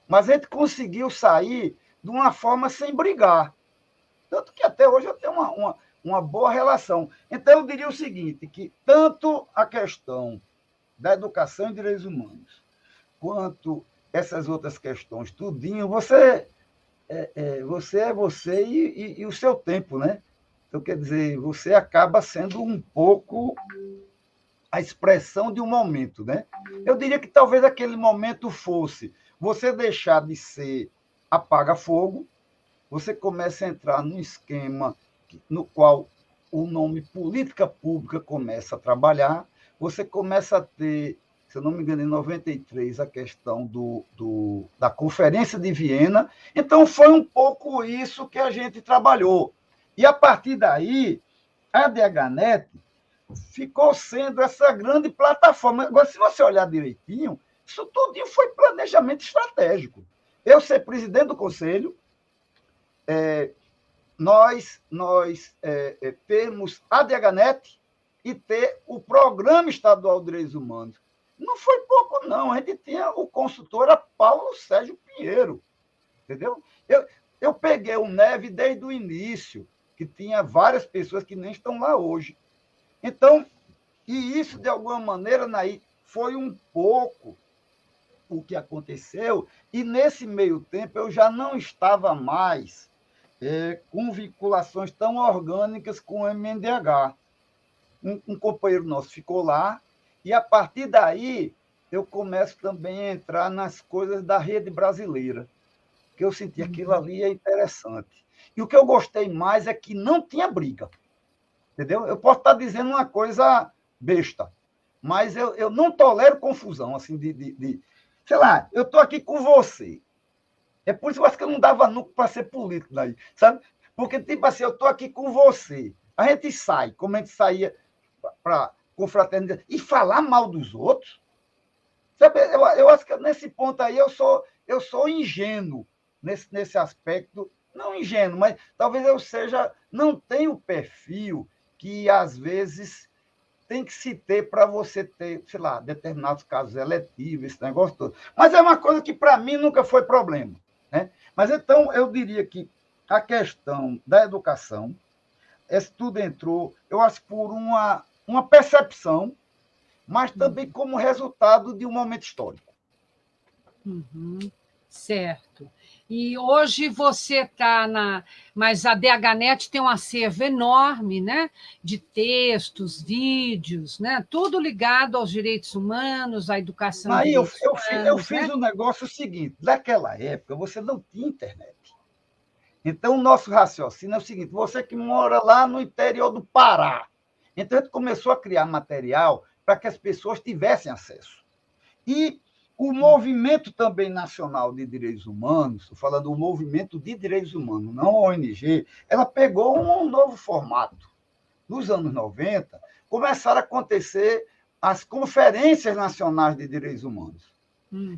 Mas a gente conseguiu sair de uma forma sem brigar. Tanto que até hoje eu tenho uma boa relação. Então, eu diria o seguinte, que tanto a questão da educação e direitos humanos, quanto essas outras questões, tudinho, você é você e o seu tempo, né? Então, quer dizer, você acaba sendo um pouco a expressão de um momento, né? Eu diria que talvez aquele momento fosse você deixar de ser apaga-fogo, você começa a entrar num esquema no qual o nome política pública começa a trabalhar, você começa a ter, se eu não me engano, em 93, a questão da Conferência de Viena. Então, foi um pouco isso que a gente trabalhou. E, a partir daí, a DHNet ficou sendo essa grande plataforma. Agora, se você olhar direitinho, isso tudo foi planejamento estratégico. Eu ser presidente do conselho, nós termos a DHNet e ter o Programa Estadual de Direitos Humanos. Não foi pouco, não. A gente tinha o consultor era Paulo Sérgio Pinheiro, entendeu? Eu peguei o NEV desde o início, que tinha várias pessoas que nem estão lá hoje. Então, e isso, de alguma maneira, Naí, foi um pouco o que aconteceu, e nesse meio tempo eu já não estava mais com vinculações tão orgânicas com o MNDH. Um companheiro nosso ficou lá, e a partir daí eu começo também a entrar nas coisas da rede brasileira, que eu senti aquilo ali é interessante. E o que eu gostei mais é que não tinha briga, entendeu? Eu posso estar dizendo uma coisa besta, mas eu não tolero confusão, assim, sei lá, eu estou aqui com você. É por isso que eu acho que eu não dava nunca para ser político daí, sabe? Porque, tipo assim, eu estou aqui com você. A gente sai, como a gente saía para confraternizar, e falar mal dos outros. Sabe? Eu acho que nesse ponto aí eu sou ingênuo nesse aspecto. Não ingênuo, mas talvez eu não tenha o perfil que, às vezes, tem que se ter para você ter, sei lá, determinados casos eletivos, esse negócio todo. Mas é uma coisa que, para mim, nunca foi problema, né? Mas, então, eu diria que a questão da educação, esse tudo entrou, eu acho, por uma percepção, mas também como resultado de um momento histórico. Certo. E hoje você está Mas a DHNet tem um acervo enorme, né? De textos, vídeos, né? Tudo ligado aos direitos humanos, à educação de direitos humanos. Eu fiz um negócio seguinte. Naquela época, você não tinha internet. Então, o nosso raciocínio é o seguinte: você que mora lá no interior do Pará. Então, a gente começou a criar material para que as pessoas tivessem acesso. E o movimento também nacional de direitos humanos, estou falando do movimento de direitos humanos, não a ONG, ela pegou um novo formato. Nos anos 90, começaram a acontecer as conferências nacionais de direitos humanos.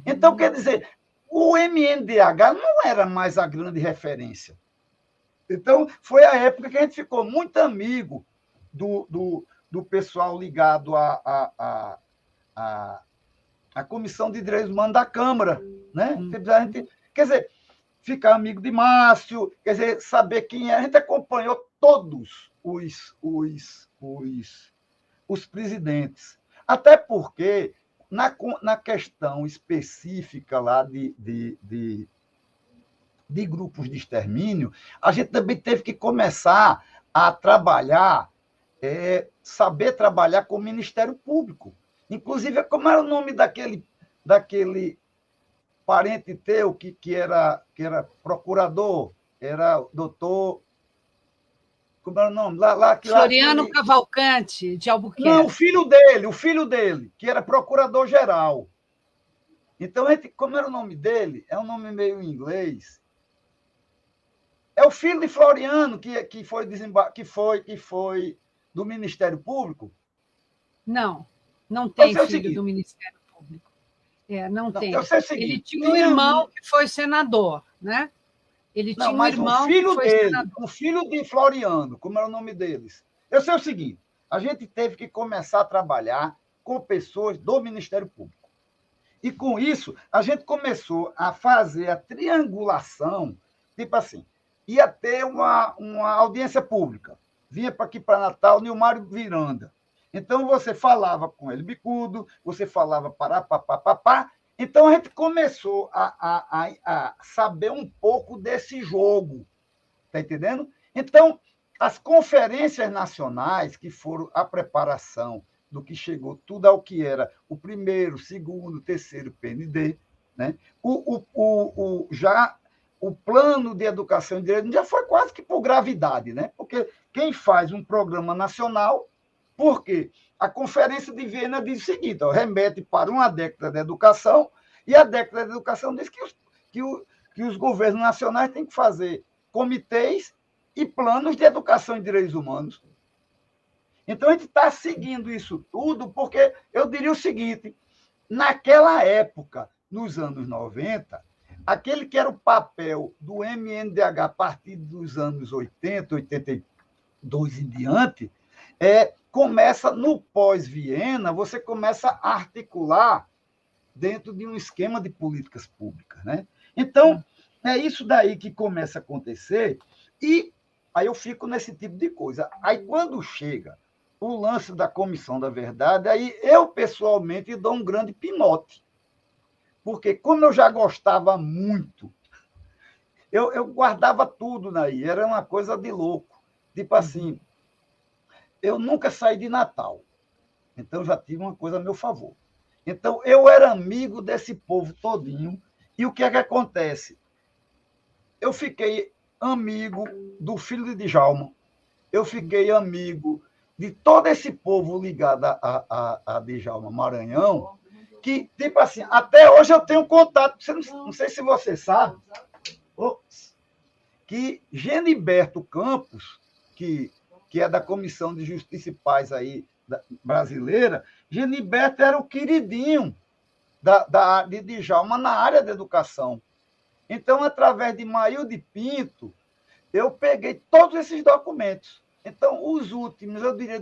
Então, quer dizer, o MNDH não era mais a grande referência. Então, foi a época que a gente ficou muito amigo do pessoal ligado à Comissão de Direitos Humanos da Câmara, né? A gente, quer dizer, ficar amigo de Márcio, quer dizer, saber quem é. A gente acompanhou todos os presidentes. Até porque, na questão específica lá de grupos de extermínio, a gente também teve que começar a trabalhar, saber trabalhar com o Ministério Público. Inclusive, como era o nome daquele parente teu que era procurador? Era o doutor... Como era o nome? Floriano Cavalcante, de Albuquerque. Não, o filho dele, que era procurador-geral. Então, como era o nome dele? É um nome meio em inglês. É o filho de Floriano, que foi do Ministério Público? Não tem filho do Ministério Público. Não tem. Eu sei o seguinte, ele tinha um irmão que foi senador, né? Ele tinha um irmão que foi senador. O filho de Floriano, como era o nome deles. Eu sei o seguinte, a gente teve que começar a trabalhar com pessoas do Ministério Público. E, com isso, a gente começou a fazer a triangulação, tipo assim, ia ter uma audiência pública. Vinha para aqui para Natal, Nilmário Miranda. Então, você falava com ele bicudo, você falava pará. Então, a gente começou a saber um pouco desse jogo. Está entendendo? Então, as conferências nacionais, que foram a preparação do que chegou tudo ao que era o primeiro, segundo, terceiro PND, né? Já o plano de educação e direito já foi quase que por gravidade, né? Porque quem faz um programa nacional, porque a Conferência de Viena diz o seguinte, remete para uma década de educação, e a década de educação diz que os governos nacionais têm que fazer comitês e planos de educação e direitos humanos. Então, a gente está seguindo isso tudo, porque eu diria o seguinte, naquela época, nos anos 90, aquele que era o papel do MNDH a partir dos anos 80, 82 em diante, começa no pós-Viena, você começa a articular dentro de um esquema de políticas públicas, né? Então, é isso daí que começa a acontecer, e aí eu fico nesse tipo de coisa. Aí, quando chega o lance da Comissão da Verdade, aí eu, pessoalmente, dou um grande pinote. Porque, como eu já gostava muito, eu guardava tudo daí, era uma coisa de louco. Tipo assim, eu nunca saí de Natal, então já tive uma coisa a meu favor. Então, eu era amigo desse povo todinho, e o que é que acontece? Eu fiquei amigo do filho de Djalma, eu fiquei amigo de todo esse povo ligado a Djalma Maranhão, que, tipo assim, até hoje eu tenho contato, não sei se você sabe, que Geniberto Campos, que é da Comissão de Justiça e Paz aí, brasileira, Geniberto era o queridinho de Djalma na área da educação. Então, através de Maílde Pinto, eu peguei todos esses documentos. Então, os últimos, eu diria,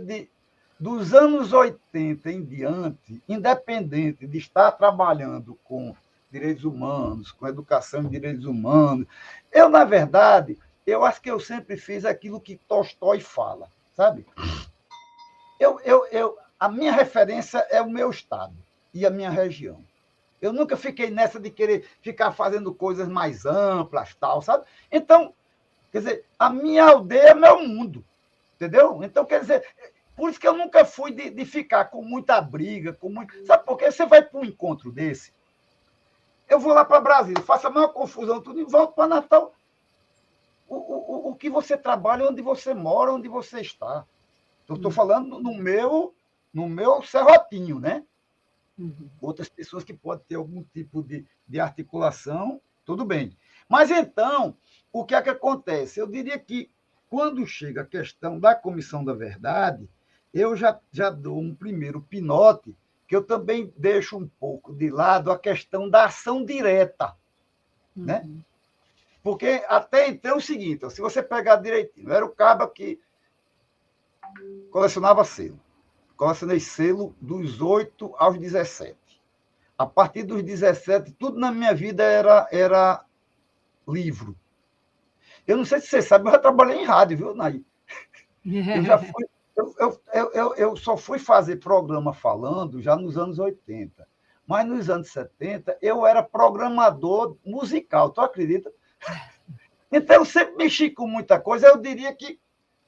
dos anos 80 em diante, independente de estar trabalhando com direitos humanos, com educação e direitos humanos, eu, na verdade, eu acho que eu sempre fiz aquilo que Tolstói fala, sabe? A minha referência é o meu estado e a minha região. Eu nunca fiquei nessa de querer ficar fazendo coisas mais amplas, tal, sabe? Então, quer dizer, a minha aldeia é meu mundo, entendeu? Então, quer dizer, por isso que eu nunca fui de ficar com muita briga, sabe por quê? Você vai para um encontro desse, eu vou lá para Brasília, faço a maior confusão, tudo, e volto para Natal. O que você trabalha, onde você mora, onde você está. Eu estou falando no meu serrotinho, né? Uhum. Outras pessoas que podem ter algum tipo de articulação, tudo bem. Mas, então, o que é que acontece? Eu diria que, quando chega a questão da Comissão da Verdade, eu já dou um primeiro pinote, que eu também deixo um pouco de lado a questão da ação direta. Uhum. Né? Porque, até então, é o seguinte, se você pegar direitinho, era o cabo que colecionava selo. Colecionei selo dos 8 aos 17. A partir dos 17, tudo na minha vida era livro. Eu não sei se você sabe, eu já trabalhei em rádio, viu, Naí? Eu só fui fazer programa falando já nos anos 80. Mas nos anos 70, eu era programador musical, tu acredita? Então, eu sempre mexi com muita coisa. Eu diria que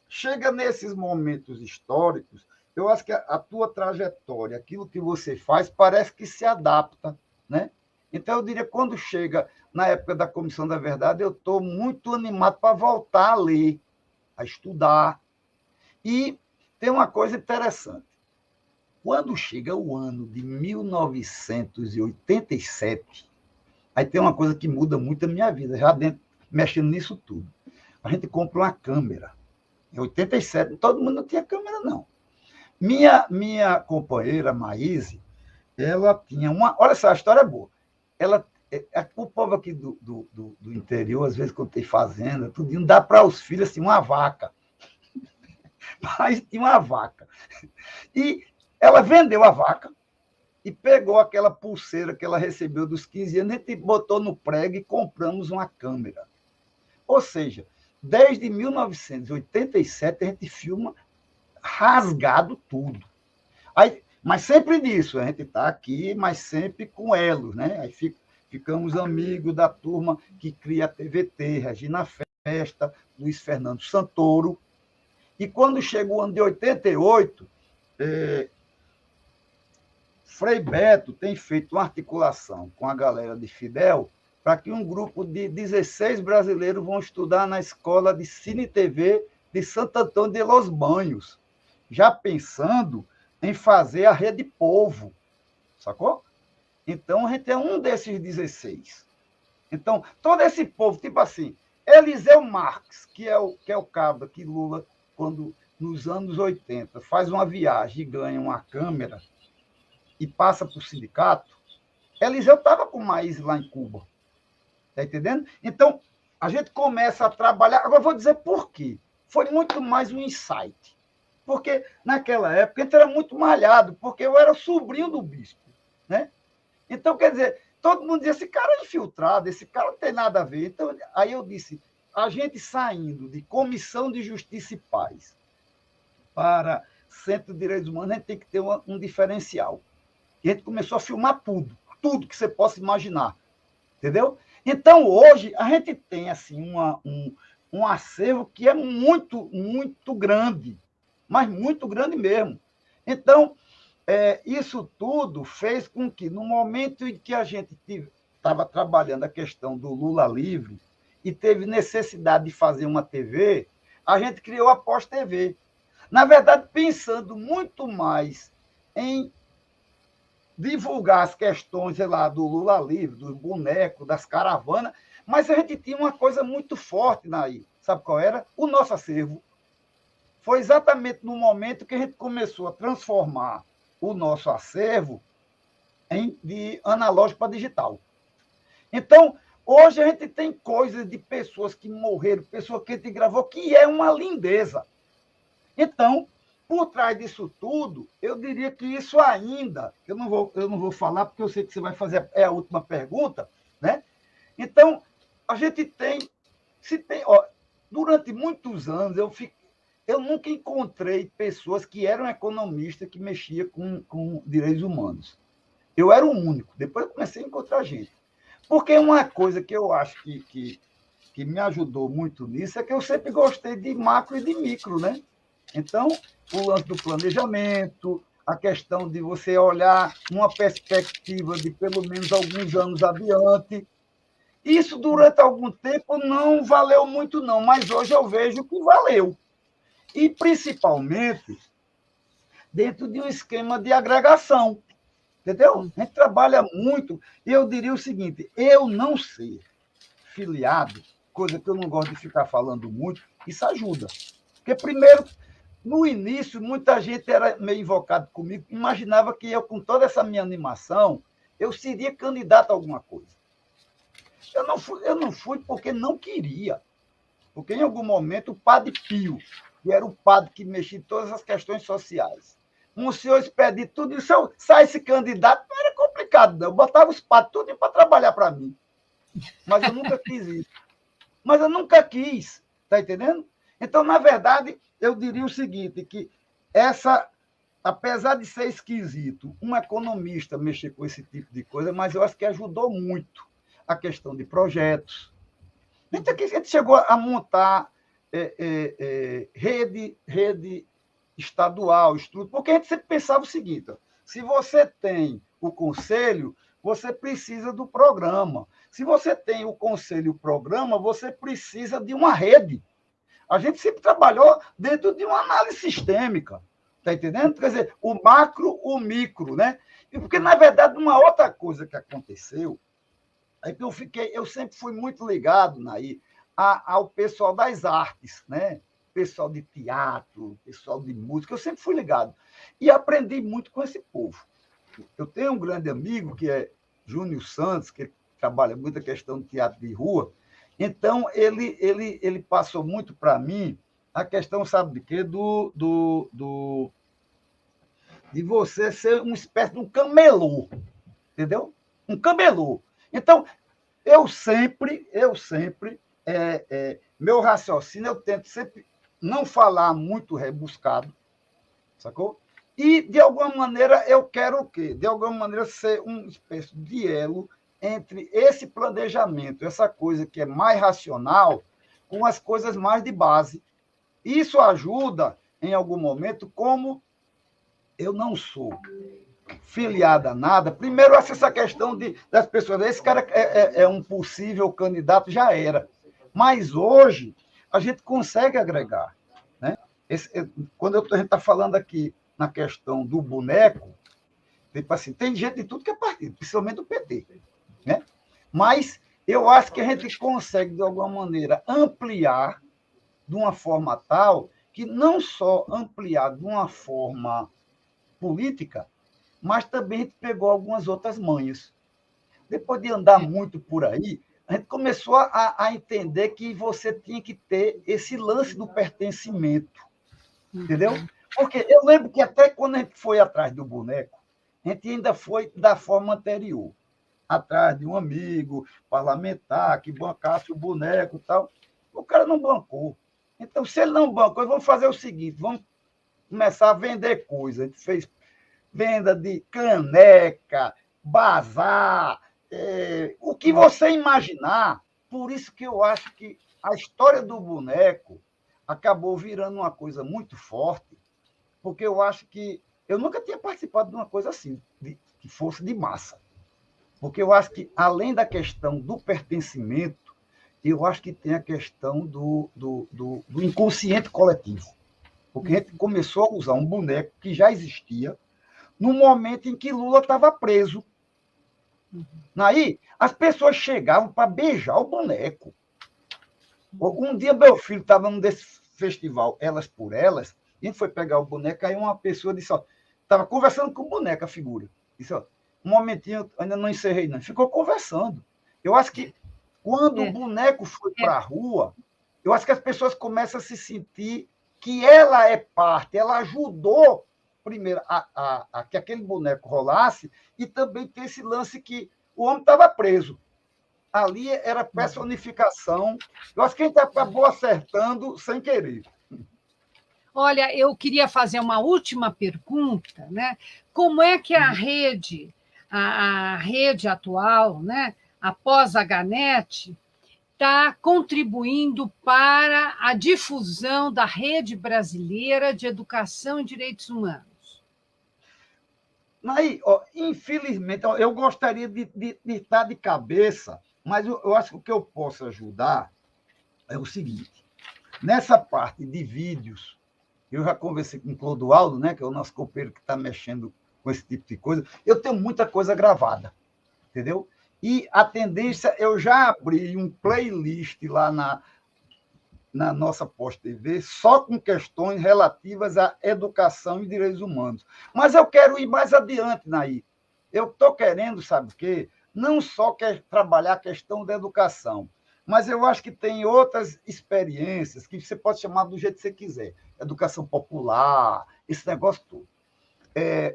chega nesses momentos históricos, eu acho que a tua trajetória, aquilo que você faz, parece que se adapta, né? Então, eu diria, quando chega na época da Comissão da Verdade, eu estou muito animado para voltar a ler, a estudar. E tem uma coisa interessante. Quando chega o ano de 1987, aí tem uma coisa que muda muito a minha vida, já dentro, mexendo nisso tudo. A gente compra uma câmera. Em 87, todo mundo não tinha câmera, não. Minha companheira, Maíse, ela tinha uma... Olha só, a história é boa. Ela, o povo aqui do interior, às vezes, quando tem fazenda, tudo dá para os filhos assim, uma vaca. Mas tinha uma vaca. E ela vendeu a vaca e pegou aquela pulseira que ela recebeu dos 15 anos, a gente botou no prego e compramos uma câmera. Ou seja, desde 1987 a gente filma rasgado tudo. Aí, mas sempre nisso, a gente está aqui, mas sempre com elos, né? Aí ficamos amigos da turma que cria a TVT, Regina Festa, Luiz Fernando Santoro. E quando chega o ano de 88, Frei Beto tem feito uma articulação com a galera de Fidel para que um grupo de 16 brasileiros vão estudar na Escola de Cine e TV de Santo Antônio de Los Banhos, já pensando em fazer a Rede Povo, sacou? Então, a gente é um desses 16. Então, todo esse povo, tipo assim, Eliseu Marques, que é o cabra que Lula, quando nos anos 80, faz uma viagem e ganha uma câmera e passa para o sindicato, Eliseu estava com o Maíz lá em Cuba. Está entendendo? Então, a gente começa a trabalhar. Agora, vou dizer por quê. Foi muito mais um insight. Porque, naquela época, a gente era muito malhado, porque eu era sobrinho do bispo. Né? Então, quer dizer, todo mundo dizia, esse cara é infiltrado, esse cara não tem nada a ver. Então, aí eu disse, a gente saindo de Comissão de Justiça e Paz para Centro de Direitos Humanos, a gente tem que ter um diferencial. E a gente começou a filmar tudo que você possa imaginar. Entendeu? Então, hoje, a gente tem assim, um acervo que é muito, muito grande, mas muito grande mesmo. Então, isso tudo fez com que, no momento em que a gente estava trabalhando a questão do Lula livre e teve necessidade de fazer uma TV, a gente criou a Pós-TV. Na verdade, pensando muito mais em divulgar as questões, sei lá, do Lula livre, dos bonecos, das caravanas, mas a gente tinha uma coisa muito forte naí. Sabe qual era? O nosso acervo. Foi exatamente no momento que a gente começou a transformar o nosso acervo de analógico para digital. Então, hoje a gente tem coisas de pessoas que morreram, pessoas que a gente gravou, que é uma lindeza. Então, por trás disso tudo, eu diria que isso ainda, eu não vou falar, porque eu sei que você vai fazer a última pergunta, né? Então, a gente tem, durante muitos anos, eu nunca encontrei pessoas que eram economistas que mexiam com direitos humanos. Eu era o único, depois eu comecei a encontrar gente. Porque uma coisa que eu acho que me ajudou muito nisso é que eu sempre gostei de macro e de micro, né? Então, o lance do planejamento, a questão de você olhar uma perspectiva de pelo menos alguns anos adiante. Isso, durante algum tempo, não valeu muito, não, mas hoje eu vejo que valeu. E, principalmente, dentro de um esquema de agregação. Entendeu? A gente trabalha muito. E eu diria o seguinte, eu não ser filiado, coisa que eu não gosto de ficar falando muito, isso ajuda. Porque, primeiro, no início, muita gente era meio invocado comigo, imaginava que eu, com toda essa minha animação, eu seria candidato a alguma coisa. Eu não fui porque não queria. Porque, em algum momento, o padre Pio, que era o padre que mexia em todas as questões sociais, um senhor expediu tudo, e se eu saísse candidato, não era complicado, não. Eu botava os padres tudo para trabalhar para mim. Mas eu nunca quis isso. Mas eu nunca quis, está entendendo? Então, na verdade, eu diria o seguinte, que apesar de ser esquisito, um economista mexer com esse tipo de coisa, mas eu acho que ajudou muito a questão de projetos. A gente chegou a montar rede estadual, estudo, porque a gente sempre pensava o seguinte, se você tem o conselho, você precisa do programa. Se você tem o conselho e o programa, você precisa de uma rede. A gente sempre trabalhou dentro de uma análise sistêmica, está entendendo? Quer dizer, o macro, o micro, né? E porque, na verdade, uma outra coisa que aconteceu é que eu sempre fui muito ligado, Naí, ao pessoal das artes, né? Pessoal de teatro, pessoal de música, eu sempre fui ligado. E aprendi muito com esse povo. eu tenho um grande amigo, que é Júnior Santos, que trabalha muito a questão do teatro de rua. Então, ele passou muito para mim a questão, sabe de quê? De você ser uma espécie de um camelô, entendeu? Um camelô. Então, eu sempre, meu raciocínio, eu tento sempre não falar muito rebuscado, sacou? E, de alguma maneira, eu quero o quê? De alguma maneira, ser uma espécie de elo entre esse planejamento, essa coisa que é mais racional, com as coisas mais de base. Isso ajuda, em algum momento, como eu não sou filiado a nada. Primeiro, essa questão das pessoas. Esse cara é um possível candidato, já era. Mas hoje, a gente consegue agregar. Né? Quando a gente está falando aqui na questão do boneco, tipo assim, tem gente de tudo que é partido, principalmente do PT. Né? Mas eu acho que a gente consegue, de alguma maneira, ampliar de uma forma tal que não só ampliar de uma forma política, mas também a gente pegou algumas outras manhas. Depois de andar muito por aí, a gente começou a entender que você tinha que ter esse lance do pertencimento, entendeu? Porque eu lembro que até quando a gente foi atrás do boneco, a gente ainda foi da forma anterior, atrás de um amigo parlamentar que bancasse o boneco e tal. O cara não bancou. Então, se ele não bancou, vamos fazer o seguinte, vamos começar a vender coisa. A gente fez venda de caneca, bazar, o que você imaginar. Por isso que eu acho que a história do boneco acabou virando uma coisa muito forte, porque eu acho que eu nunca tinha participado de uma coisa assim, que fosse de massa. Porque eu acho que, além da questão do pertencimento, eu acho que tem a questão do inconsciente coletivo. Porque a gente começou a usar um boneco que já existia, no momento em que Lula estava preso. Aí, as pessoas chegavam para beijar o boneco. Um dia, meu filho estava num desse festival, Elas por Elas, e a gente foi pegar o boneco, aí uma pessoa disse, estava conversando com o boneco, a figura. Disse, um momentinho, ainda não encerrei, não. Ficou conversando. Eu acho que, quando o boneco foi para a rua, eu acho que as pessoas começam a se sentir que ela é parte, ela ajudou primeiro a que aquele boneco rolasse, e também tem esse lance que o homem estava preso. Ali era personificação. Eu acho que a gente acabou acertando sem querer. Olha, eu queria fazer uma última pergunta, né? Como é que a rede atual, né, após a Ganet, está contribuindo para a difusão da rede brasileira de educação e direitos humanos? Aí, infelizmente, eu gostaria de estar de cabeça, mas eu acho que o que eu posso ajudar é o seguinte: nessa parte de vídeos, eu já conversei com o Clodoaldo, né, que é o nosso copeiro que está mexendo com esse tipo de coisa, eu tenho muita coisa gravada, entendeu? E a tendência, eu já abri um playlist lá na nossa Pós-TV, só com questões relativas à educação e direitos humanos. Mas eu quero ir mais adiante, Naí. Eu estou querendo, sabe o quê? Não só trabalhar a questão da educação, mas eu acho que tem outras experiências que você pode chamar do jeito que você quiser. Educação popular, esse negócio todo.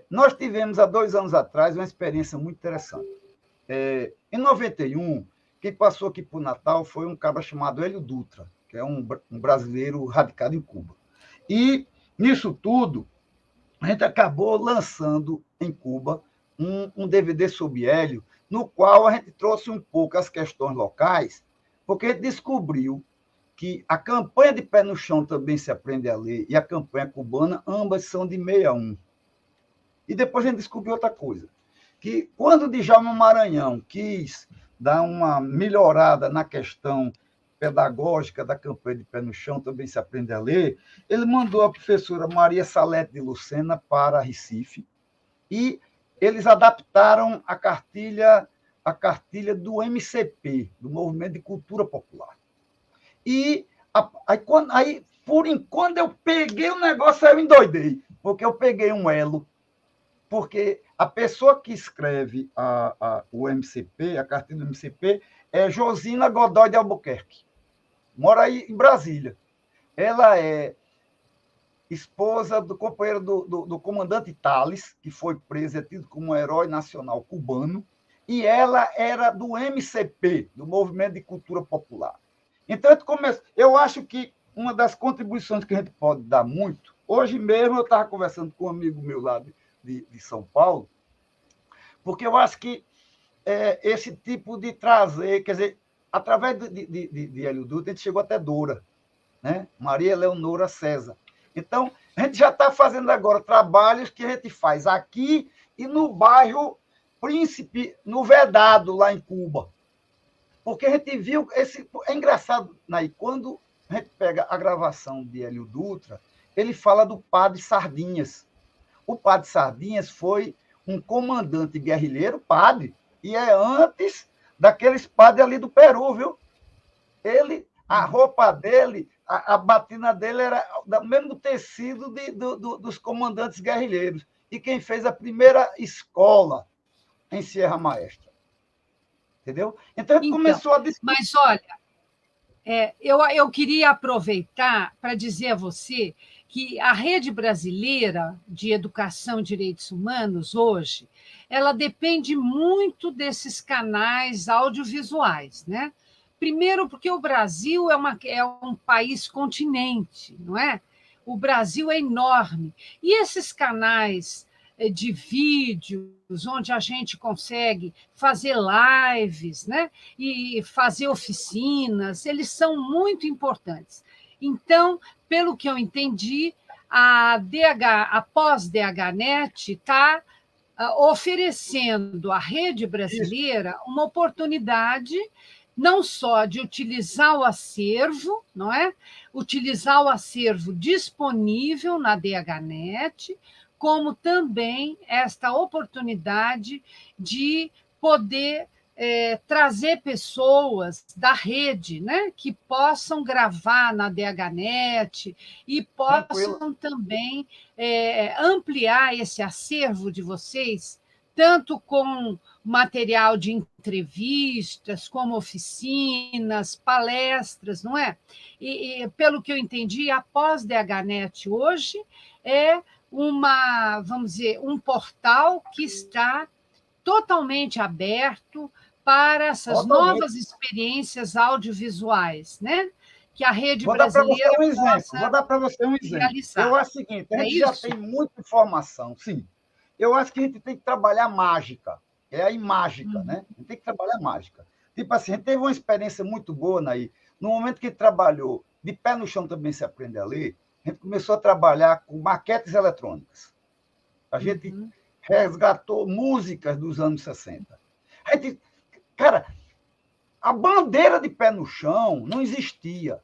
Nós tivemos, há 2 anos atrás, uma experiência muito interessante. Em 91, quem passou aqui por Natal foi um cara chamado Hélio Dutra, que é um brasileiro radicado em Cuba. E, nisso tudo, a gente acabou lançando em Cuba um DVD sobre Hélio, no qual a gente trouxe um pouco as questões locais, porque a gente descobriu que a campanha de Pé no Chão também se aprende a ler e a campanha cubana, ambas são de 61. E depois a gente descobriu outra coisa, que quando o Djalma Maranhão quis dar uma melhorada na questão pedagógica da campanha de Pé no Chão, também se aprende a ler, ele mandou a professora Maria Salete de Lucena para Recife, e eles adaptaram a cartilha do MCP, do Movimento de Cultura Popular. E aí, por enquanto, eu peguei o negócio, eu endoidei, porque eu peguei um elo porque a pessoa que escreve o MCP, a cartilha do MCP, é Josina Godoy de Albuquerque. Mora aí em Brasília. Ela é esposa do companheiro do comandante Tales, que foi preso, é tido como um herói nacional cubano, e ela era do MCP, do Movimento de Cultura Popular. Então, eu acho que uma das contribuições que a gente pode dar muito, hoje mesmo eu estava conversando com um amigo meu lá de São Paulo, porque eu acho que esse tipo de trazer, quer dizer, através de Hélio Dutra, a gente chegou até Doura, né? Maria Leonora César. Então, a gente já está fazendo agora trabalhos que a gente faz aqui e no bairro Príncipe, no Vedado, lá em Cuba. Porque a gente viu esse. É engraçado, Naí, quando a gente pega a gravação de Hélio Dutra, ele fala do padre Sardinhas. O padre Sardinhas foi um comandante guerrilheiro, padre, e é antes daqueles padres ali do Peru, viu? A roupa dele, a batina dele era do mesmo tecido dos comandantes guerrilheiros. E quem fez a primeira escola em Sierra Maestra. Entendeu? Então, ele começou a discutir. Mas, olha, eu queria aproveitar para dizer a você que a Rede Brasileira de Educação e Direitos Humanos, hoje, ela depende muito desses canais audiovisuais, né? Primeiro, porque o Brasil é um país continente, não é? O Brasil é enorme. E esses canais de vídeos, onde a gente consegue fazer lives, né? E fazer oficinas, eles são muito importantes. Então, pelo que eu entendi, a pós-DHNet está oferecendo à rede brasileira uma oportunidade não só de utilizar o acervo, não é? Utilizar o acervo disponível na DHNet, como também esta oportunidade de poder trazer pessoas da rede, né, que possam gravar na DHNet e possam também ampliar esse acervo de vocês, tanto com material de entrevistas, como oficinas, palestras, não é? E pelo que eu entendi, a pós-DHNet hoje é vamos dizer, um portal que está totalmente aberto para essas novas experiências audiovisuais, né? Que a rede brasileira Vou dar para você um exemplo. Realizar. Eu acho o seguinte, a gente já tem muita informação, sim. Eu acho que a gente tem que trabalhar mágica, é a mágica, né? A gente tem que trabalhar mágica. Tipo assim, a gente teve uma experiência muito boa, Naí. No momento que trabalhou, de pé no chão também se aprende a ler, a gente começou a trabalhar com maquetes eletrônicas. A gente resgatou músicas dos anos 60. A gente, cara, a bandeira de pé no chão não existia.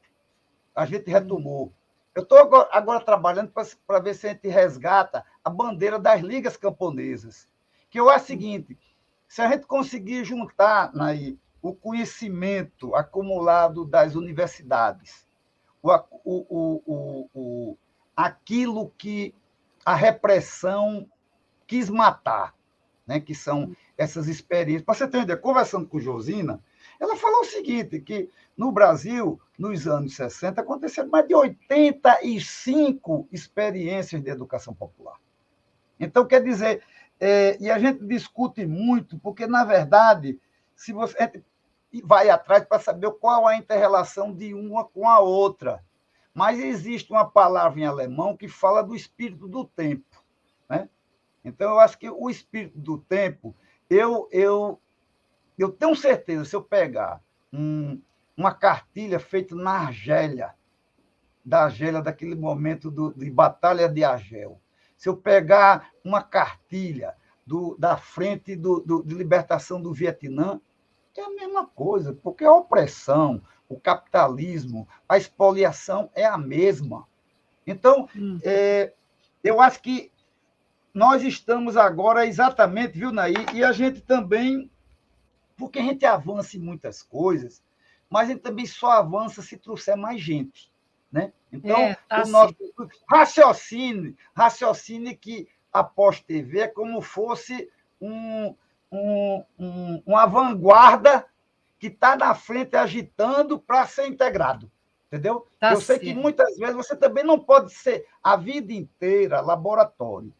A gente retomou. Eu estou agora trabalhando para ver se a gente resgata a bandeira das ligas camponesas. Que eu acho o seguinte, se a gente conseguir juntar, Naí, o conhecimento acumulado das universidades, aquilo que a repressão quis matar, né? Que são essas experiências. Para você ter uma ideia, conversando com Josina, ela falou o seguinte, que no Brasil, nos anos 60, aconteceram mais de 85 experiências de educação popular. Então, quer dizer, e a gente discute muito, porque, na verdade, se você vai atrás para saber qual a inter-relação de uma com a outra. Mas existe uma palavra em alemão que fala do espírito do tempo, né? Então, eu acho que o espírito do tempo, eu tenho certeza, se eu pegar uma cartilha feita na Argélia, daquele momento de Batalha de Argel, se eu pegar uma cartilha da Frente de Libertação do Vietnã, é a mesma coisa, porque a opressão, o capitalismo, a expoliação é a mesma. Então, eu acho que nós estamos agora exatamente, viu, Naí? E a gente também, porque a gente avança em muitas coisas, mas a gente também só avança se trouxer mais gente, né? Então, o nosso raciocine que a Pós-TV é como fosse uma vanguarda que está na frente agitando para ser integrado. Entendeu? Tá eu sei certo. que muitas vezes você também não pode ser a vida inteira laboratório,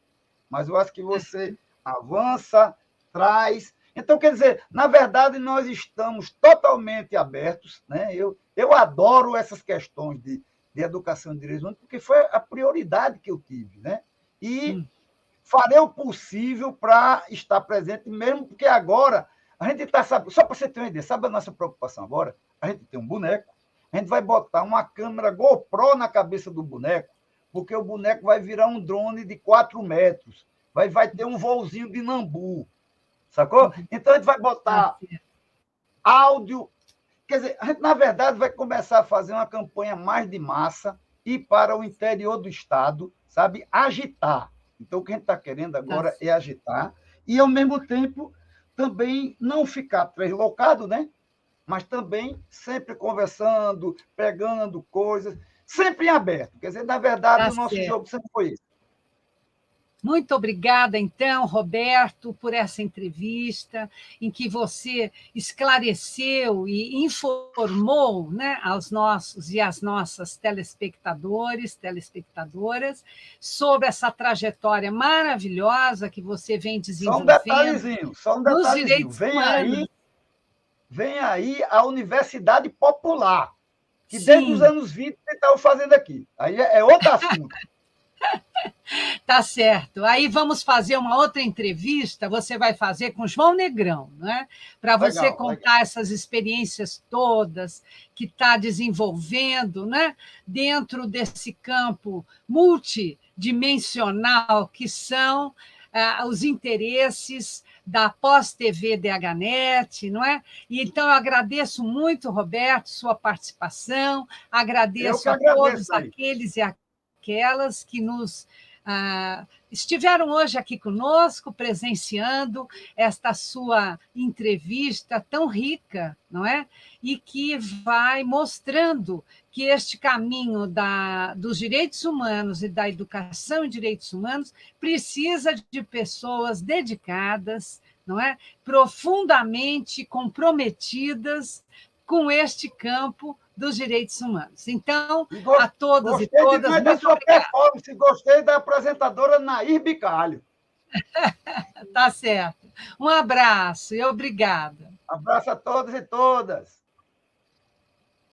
mas eu acho que você avança, traz. Então, quer dizer, na verdade, nós estamos totalmente abertos. Né? Eu adoro essas questões de educação de direitos humanos, porque foi a prioridade que eu tive. Né? E farei o possível para estar presente, mesmo porque agora a gente está, só para você ter uma ideia, sabe a nossa preocupação agora? A gente tem um boneco, a gente vai botar uma câmera GoPro na cabeça do boneco, porque o boneco vai virar um drone de 4 metros, vai ter um voozinho de Nambu, sacou? Então a gente vai botar áudio, quer dizer, a gente, na verdade, vai começar a fazer uma campanha mais de massa e para o interior do estado, sabe, agitar. Então, o que a gente está querendo agora é agitar e, ao mesmo tempo, também não ficar translocado, né? Mas também sempre conversando, pegando coisas, sempre em aberto. Quer dizer, na verdade, o nosso jogo sempre foi isso. Muito obrigada, então, Roberto, por essa entrevista, em que você esclareceu e informou, né, aos nossos e às nossas telespectadores, telespectadoras, sobre essa trajetória maravilhosa que você vem desenvolvendo. Só um detalhezinho. Vem aí a Universidade Popular, que desde os anos 20 estavam fazendo aqui. Aí é outro assunto. Tá certo. Aí vamos fazer uma outra entrevista, você vai fazer com João Negrão, né? Para você contar essas experiências todas que está desenvolvendo, né? Dentro desse campo multidimensional que são os interesses da Pós-TV DHNet, não é? E então eu agradeço muito, Roberto, sua participação, agradeço a todos aqueles e aquelas que nos estiveram hoje aqui conosco, presenciando esta sua entrevista tão rica, não é? E que vai mostrando que este caminho dos direitos humanos e da educação em direitos humanos precisa de pessoas dedicadas, não é? Profundamente comprometidas com este campo dos direitos humanos. Então, a todos e todas, muito da sua performance, gostei da apresentadora Nair Bicalho. Tá certo. Um abraço e obrigada. Abraço a todos e todas.